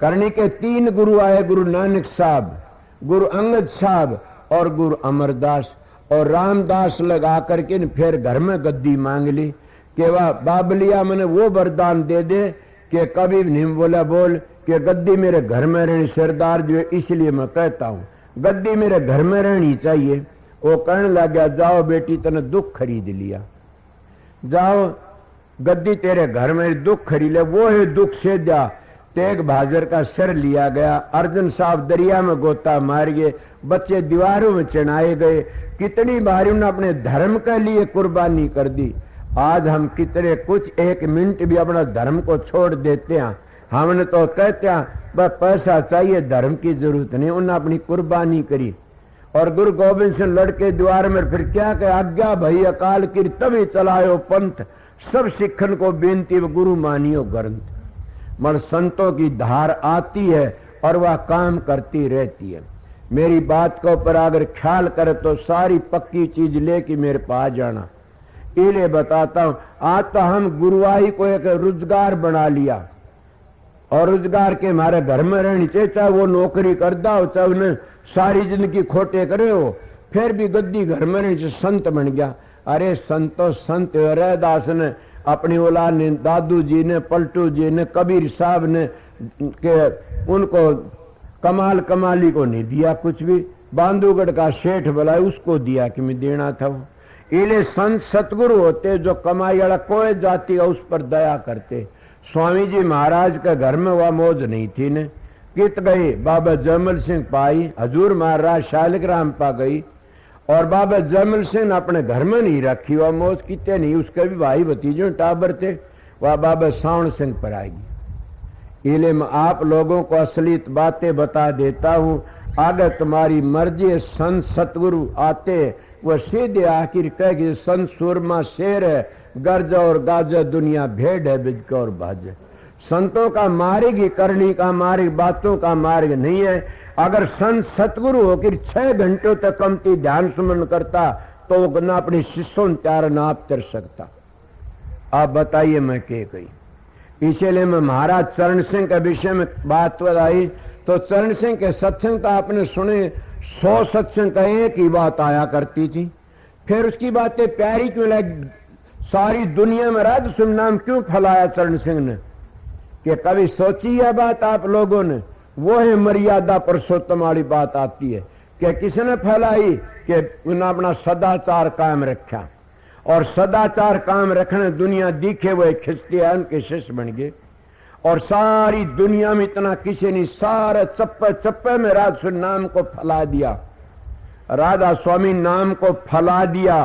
करनी के 3 गुरु आए, गुरु नानक साहब, गुरु अंगद साहब और गुरु अमरदास। और रामदास लगा करके फिर घर में गद्दी मांग ली कि वह बाबलिया मैंने वो वरदान दे दे कि कभी नहीं बोला बोल कि गद्दी मेरे घर में रहनी, सरदार जो, इसलिए मैं कहता हूँ गद्दी मेरे घर में रहनी चाहिए। वो कहने लग गया, जाओ बेटी तने दुख खरीद लिया, जाओ गद्दी तेरे घर में दुख खरीद ले। वो है दुख से जा, तेग बहादुर का सिर लिया गया, अर्जुन साहब दरिया में गोता मार गए, बच्चे दीवारों में चढ़ाए गए। कितनी बार उन्होंने अपने धर्म के लिए कुर्बानी कर दी। आज हम कितने कुछ 1 मिनट भी अपना धर्म को छोड़ देते हैं। हमने तो कहते हैं बस पैसा चाहिए, धर्म की जरूरत नहीं। उन्होंने अपनी कुर्बानी करी। और गुरु गोविंद सिंह लड़के द्वार में फिर क्या कहे, आज्ञा भई अकाल की तभी चलायो पंथ, सब सिखन को बेनती गुरु मानियो ग्रंथ। मगर संतों की धार आती है और वह काम करती रहती है। मेरी बात को पर अगर ख्याल करे तो सारी पक्की चीज लेके मेरे पास जाना। इले बताता हूं, आज तो हम गुरुवाई को एक रोजगार बना लिया, और रोजगार के हमारे घर में रहनी चाहिए, चाहे वो नौकरी करता हो, चाहे उन्हें सारी जिंदगी खोटे करे हो, फिर भी गद्दी घर में रहनी चाहिए, संत बन गया। अरे संतो संत रैदास ने अपनी औलाद ने, दादू जी ने, पलटू जी ने, कबीर साहब ने के उनको कमाल कमाली को नहीं दिया कुछ भी। बांधुगढ़ का सेठ बुलाए उसको दिया कि मैं देना था वो। इले संत सतगुरु होते जो कमाई वाला कोई जाति का उस पर दया करते। स्वामी जी महाराज के घर में वह मौज नहीं थी ने, कित गई बाबा जयमल सिंह पाई, हजूर महाराज शालिग्राम पा गई, और बाबा जयमल सिंह अपने घर में नहीं रखी वह मौज, कितने नहीं। उसके भी भाई भतीजों टाबर थे, वह बाबा सावण सिंह पर आएगी। इले मैं आप लोगों को असलियत बातें बता देता हूं, अगर तुम्हारी मर्जी। संत सतगुरु आते वह सीधे आखिर कह कि संत सुरमा शेर है, गर्ज और गाजा दुनिया भेड़ है, बिजक और बाज। संतों का मार्ग ही करनी का मार्ग, बातों का मार्ग नहीं है। अगर संत सतगुरु होकर 6 घंटों तक कमती ध्यान सुमन करता तो वो ना अपनी शिष्यों त्यार ना आप तर सकता। आप बताइए मैं क्या कही। इसीलिए मैं महाराज चरण सिंह के विषय में बात बताई तो चरण सिंह के सत्संग तो आपने सुने 100 सत्संग का एक ही बात आया करती थी। फिर उसकी बातें प्यारी क्यों लगी, सारी दुनिया में राधा स्वामी नाम क्यों फैलाया चरण सिंह ने, कि कभी सोची है बात आप लोगों ने? वो है मर्यादा पुरुषोत्तम वाली बात आती है कि किसने फैलाई कि उन्होंने अपना सदाचार कायम रखा, और सदाचार कायम रखने दुनिया दिखे हुए खिंचती है, उनके शिष्य बन गए। और सारी दुनिया में इतना किसी ने सारे चप्पे चप्पे में राधा स्वामी नाम को फैला दिया, राधा स्वामी नाम को फैला दिया।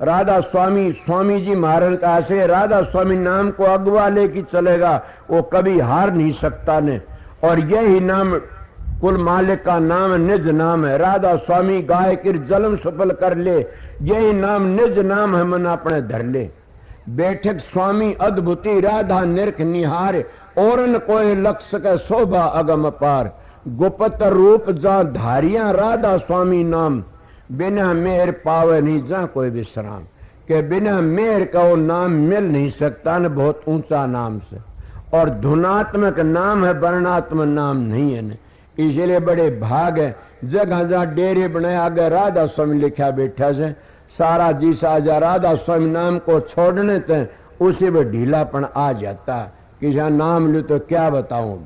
राधा स्वामी जी महाराज का ऐसे राधा स्वामी नाम को अगवा लेके चलेगा वो कभी हार नहीं सकता ने। और यही नाम कुल मालिक का नाम निज नाम है। राधा स्वामी गाय किर जन्म सफल कर ले, यही नाम निज नाम है मन अपने धर ले। बैठक स्वामी अद्भुति राधा निरख निहार, औरन कोई लक्ष्य के शोभा अगम पार। गुप्त रूप जा धारिया राधा स्वामी नाम, बिना मेहर पावे नहीं जा कोई विश्राम। के बिना मेहर का वो नाम मिल नहीं सकता न, बहुत ऊंचा नाम से। और धुनात्मक नाम है, वर्णात्मक नाम नहीं है न। इसलिए बड़े भाग है जगह जहाँ डेरे बनाया आगे राधा स्वामी लिखा बैठा से, सारा जी साजा राधा स्वामी नाम को छोड़ने थे उसी में ढीलापन आ जाता कि जहाँ नाम लू तो क्या बताऊं।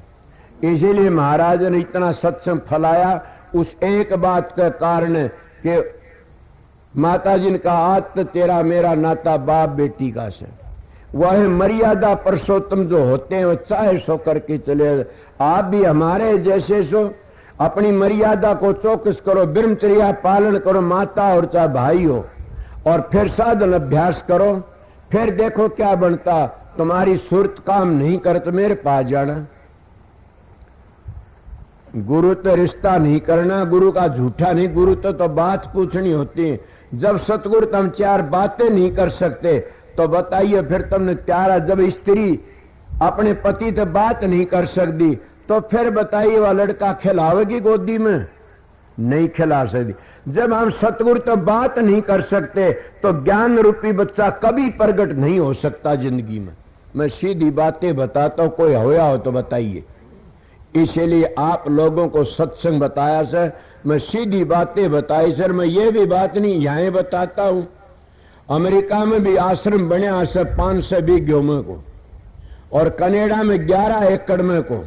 इसीलिए महाराज ने इतना सत्संग फैलाया उस एक बात के कारण कि माता जी ने कहा आज तो तेरा मेरा नाता बाप बेटी का से। वह मर्यादा पुरुषोत्तम जो होते हैं वो चाहे सो करके चले। आप भी हमारे जैसे सो अपनी मर्यादा को चौकस करो, ब्रह्मचर्या पालन करो, माता और चाहे भाई हो, और फिर साधन अभ्यास करो, फिर देखो क्या बनता। तुम्हारी सूरत काम नहीं करे तो मेरे पास जाना। गुरु तो रिश्ता नहीं करना, गुरु का झूठा नहीं, गुरु तो बात पूछनी होती है। जब सतगुरु तुम 4 बातें नहीं कर सकते तो बताइए फिर तुमने प्यारा। जब स्त्री अपने पति से बात नहीं कर सकती तो फिर बताइए वह लड़का खिलावेगी गोदी में? नहीं खिला सकती। जब हम सतगुरु तो बात नहीं कर सकते तो ज्ञान रूपी बच्चा कभी प्रकट नहीं हो सकता जिंदगी में। मैं सीधी बातें बताता हूं, कोई होया हो तो बताइए। इसलिए आप लोगों को सत्संग बताया सर, मैं सीधी बातें बताई सर। मैं ये भी बात नहीं यहां बताता हूं, अमेरिका में भी आश्रम बने सर 500 बीघे में को, और कनाडा में 11 एकड़ में को,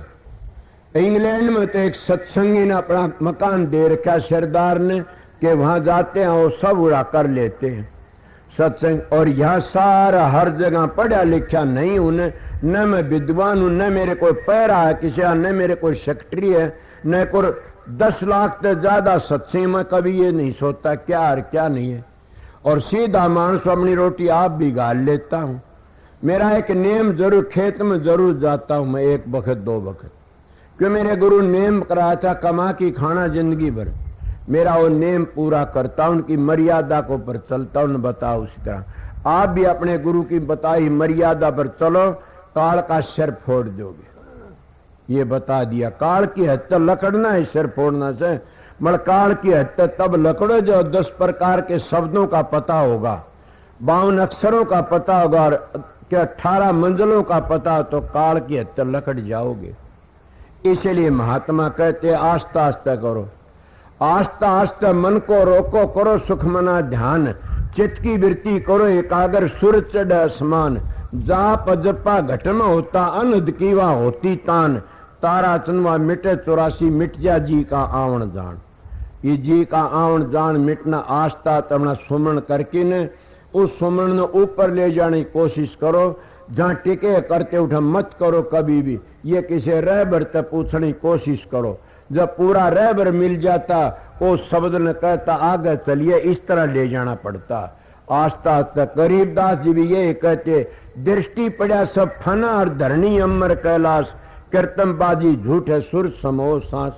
इंग्लैंड में तो एक सत्संगी ने अपना मकान दे रखा सरदार ने कि वहां जाते हैं वो सब उड़ा कर लेते हैं सत्संग। और यहाँ सारा हर जगह पढ़ा लिखा नहीं उन्हें, न मैं विद्वान हूं, न मेरे कोई पैरा है किसी, न मेरे कोई सेक्रेटरी है, न कोई 10 लाख से ज्यादा सत्संग में कभी ये नहीं सोचता क्या और क्या नहीं है। और सीधा मानस अपनी रोटी आप भी गाल लेता हूं। मेरा एक नेम जरूर, खेत में जरूर जाता हूं मैं 1 वक्त 2 वक्त, क्यों मेरे गुरु नेम कराया था कमा की खाना जिंदगी भर। मेरा वो नेम पूरा करता हूं, उनकी मर्यादा को पर चलता हूं, बताओ उसी तरह आप भी अपने गुरु की बताई मर्यादा पर चलो, काल का सिर फोड़ दोगे। ये बता दिया, काल की हत्या लकड़ना है सिर फोड़ना से, मगर काल की हत्या तब लकड़ो जो 10 प्रकार के शब्दों का पता होगा, 52 अक्षरों का पता होगा, और 18 मंजिलों का पता, तो काल की हत्या लकड़ जाओगे। इसलिए महात्मा कहते आस्ता आस्ता करो, आस्ता आस्ता मन को रोको, करो सुख मना ध्यान, चित्त की वृत्ति करो एकाग्र, सुर चढ़ आसमान, जाप जपा घटना होता, अनहद कीवा होती तान, तारा चंदवा मिटे 84 मिट जा जी का आवण जान। ये जी का आवण जान मिटना आस्था तमना सुमरण करके ने उस सुमरण ने ऊपर ले जाने की कोशिश करो। जहां टिके करते उठा मत करो कभी भी, ये किसी रहबर तक पूछने की कोशिश करो। जब पूरा रहबर मिल जाता वो शब्द ने कहता आगे चलिए, इस तरह ले जाना पड़ता आस्था आस्था। गरीबदास जी भी ये कहते, दृष्टि पड़ा सब फना और धरणी अमर कैलाश, कीर्तनबाजी झूठ है सुर समो सांस।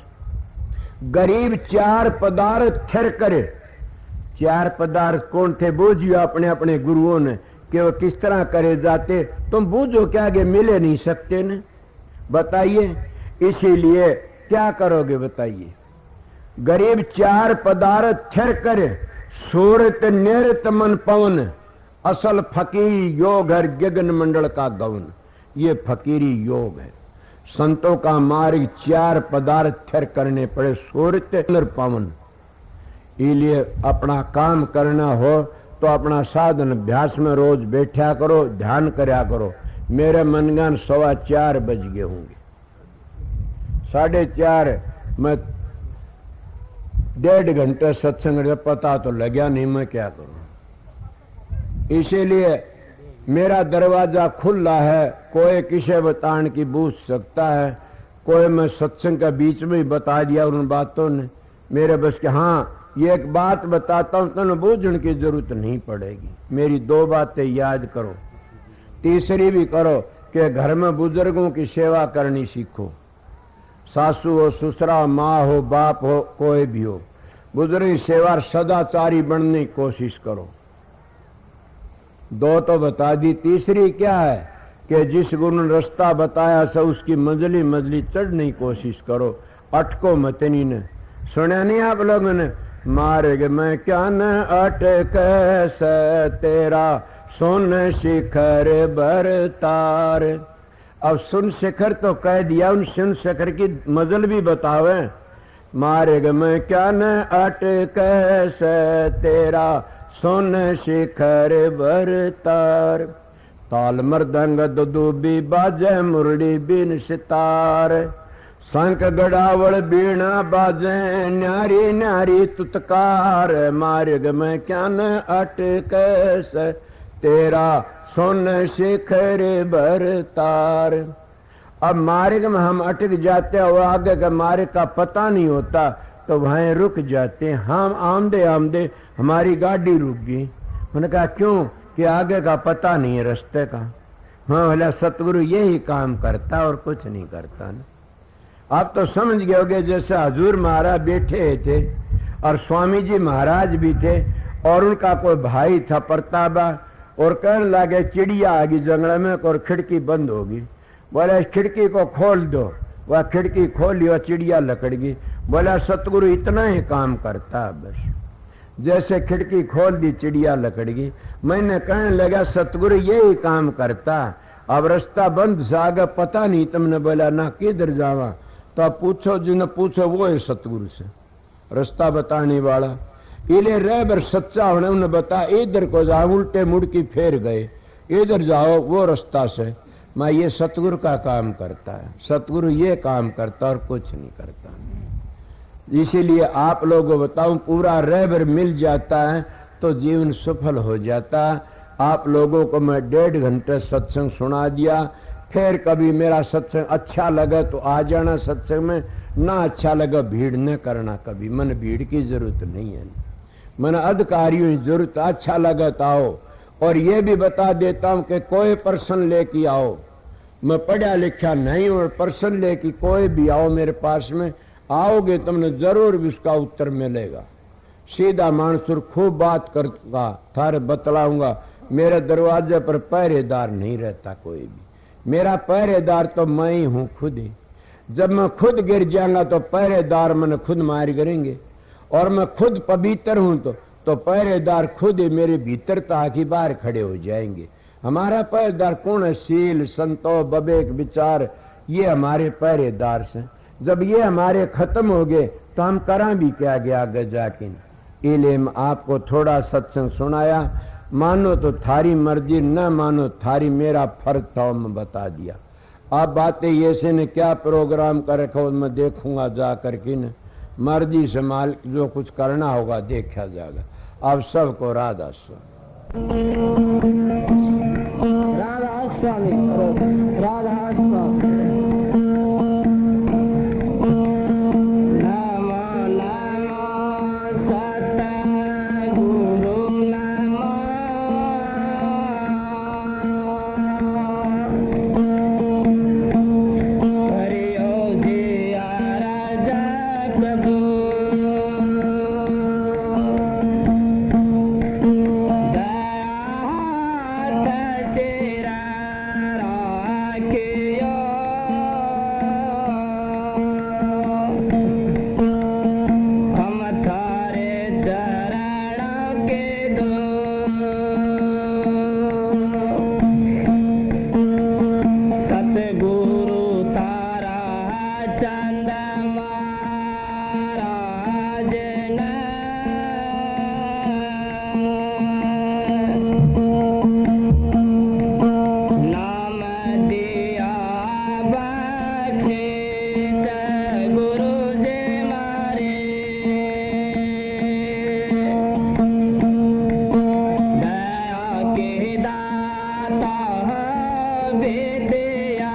गरीब 4 पदार्थ थिर करे। 4 पदार्थ कौन थे? बूझियो अपने अपने गुरुओं ने कि वो किस तरह करे जाते, तुम बूझो क्या आगे मिले नहीं सकते न, बताइए। इसीलिए क्या करोगे बताइए। गरीब 4 पदार्थ थिर करे, सूरत निरत मन पवन, असल फकीर योग हर गगन मंडल का गवन। ये फकीरी योग है। संतों का मार्ग 4 पदार्थ थिर करने पड़े, सूरत पवन। इसलिए अपना काम करना हो तो अपना साधन अभ्यास में रोज बैठा करो, ध्यान करया करो। मेरे मनगान 4:15 बज गए होंगे, 4:30 मैं 1.5 घंटे सत्संग, पता तो लगा नहीं मैं क्या करूं। इसीलिए मेरा दरवाजा खुला है, कोई किसे बताने की पूछ सकता है। कोई मैं सत्संग के बीच में ही बता दिया उन बातों ने मेरे बस के। हाँ, ये एक बात बताता हूं, तो बूझने की जरूरत नहीं पड़ेगी। मेरी 2 बातें याद करो, तीसरी भी करो कि घर में बुजुर्गों की सेवा करनी सीखो। सासू हो, ससुरा, माँ हो, बाप हो, कोई भी हो, बुजुर्ग की सेवा सदाचारी बनने की कोशिश करो। 2 तो बता दी, तीसरी क्या है कि जिस गुरु ने रास्ता बताया सो उसकी मंजली मंजली चढ़ने की कोशिश करो। अटको मतनी ने सुना नहीं आप लोगों ने, मार्ग में क्या न अटक से तेरा सुन शिखर बरतार। अब सुन शिखर तो कह दिया, उन सुन शिखर की मजल भी बतावे। मार्ग में क्या न अटक से तेरा सुन शिखर बरतार। ताल मृदंग दुदुबी बाजे मुरली बिन सितार। शंख गड़ावल बीणा बाजे न्यारी न्यारी तुतकार। मार्ग में क्या न अटक से तेरा सुन शिखर बरतार। अब मार्ग में हम अटक जाते हैं और आगे का मार्ग का पता नहीं होता तो वहीं रुक जाते हैं। हम आमदे आमदे हमारी गाड़ी रुक गई। मैंने कहा क्यों? कि आगे का पता नहीं है रास्ते का। हाँ बोला सतगुरु यही काम करता और कुछ नहीं करता ना। आप तो समझ गए होगे, जैसे हजूर महाराज बैठे थे और स्वामी जी महाराज भी थे और उनका कोई भाई था प्रतापा, और कहने लगे चिड़िया आ गई जंगल में और खिड़की बंद होगी। बोले खिड़की को खोल दो। वह खिड़की खोली और चिड़िया लकड़ गई। बोला सतगुरु इतना ही काम करता बस। जैसे खिड़की खोल दी चिड़िया लकड़ गई। मैंने कहने लगा सतगुरु यही काम करता, अब रास्ता बंद से आगे पता नहीं। तुमने बोला ना किधर जावा, तो अब पूछो जिन्हें पूछो वो है सतगुरु से रास्ता बताने वाला। इले रहबर सच्चा होने उन्हें बता इधर को जाओ, उल्टे मुड़ की फेर गए, इधर जाओ वो रास्ता से। मैं ये सतगुरु का काम करता है, सतगुरु ये काम करता और कुछ नहीं करता। इसीलिए आप लोगों को बताऊं, पूरा रहबर मिल जाता है तो जीवन सफल हो जाता। आप लोगों को मैं 1.5 घंटे सत्संग सुना दिया। फिर कभी मेरा सत्संग अच्छा लगा तो आ जाना सत्संग में, ना अच्छा लगा भीड़ न करना कभी। मन भीड़ की जरूरत नहीं है, मन अधिकारियों की जरूरत। अच्छा लगा तो आओ। और ये भी बता देता हूं कि कोई पर्सन लेके आओ, मैं पढ़ा लिखा नहीं, और पर्सन लेके कोई भी आओ मेरे पास में, आओगे तुमने जरूर भी उसका उत्तर मिलेगा। सीधा मानसूर खूब बात करूंगा, थारे बतलाऊंगा। मेरे दरवाजे पर पहरेदार नहीं रहता कोई भी। मेरा पहरेदार तो मैं ही हूं खुद ही। जब मैं खुद गिर जाऊंगा तो पहरेदार मैंने खुद मार करेंगे। और मैं खुद पवित्र हूं तो पहरेदार खुद ही मेरे भीतर ताकि बाहर खड़े हो जाएंगे। हमारा पहरेदार कौन है? सील, संतो, बबेक, विचार, ये हमारे पहरेदार से। जब ये हमारे खत्म हो गए तो हम करा भी क्या गया आगे जाके। इसलिए आपको थोड़ा सत्संग सुनाया, मानो तो थारी मर्जी, न मानो थारी, मेरा फर्ज था मैं बता दिया। आप बातें ये से ने क्या प्रोग्राम कर रखा मैं देखूंगा जा करके न, मर्जी से माल जो कुछ करना होगा देखा जाएगा। आप सबको राधा स्वामी, राधा स्वामी, राधा स्वामी। के दिया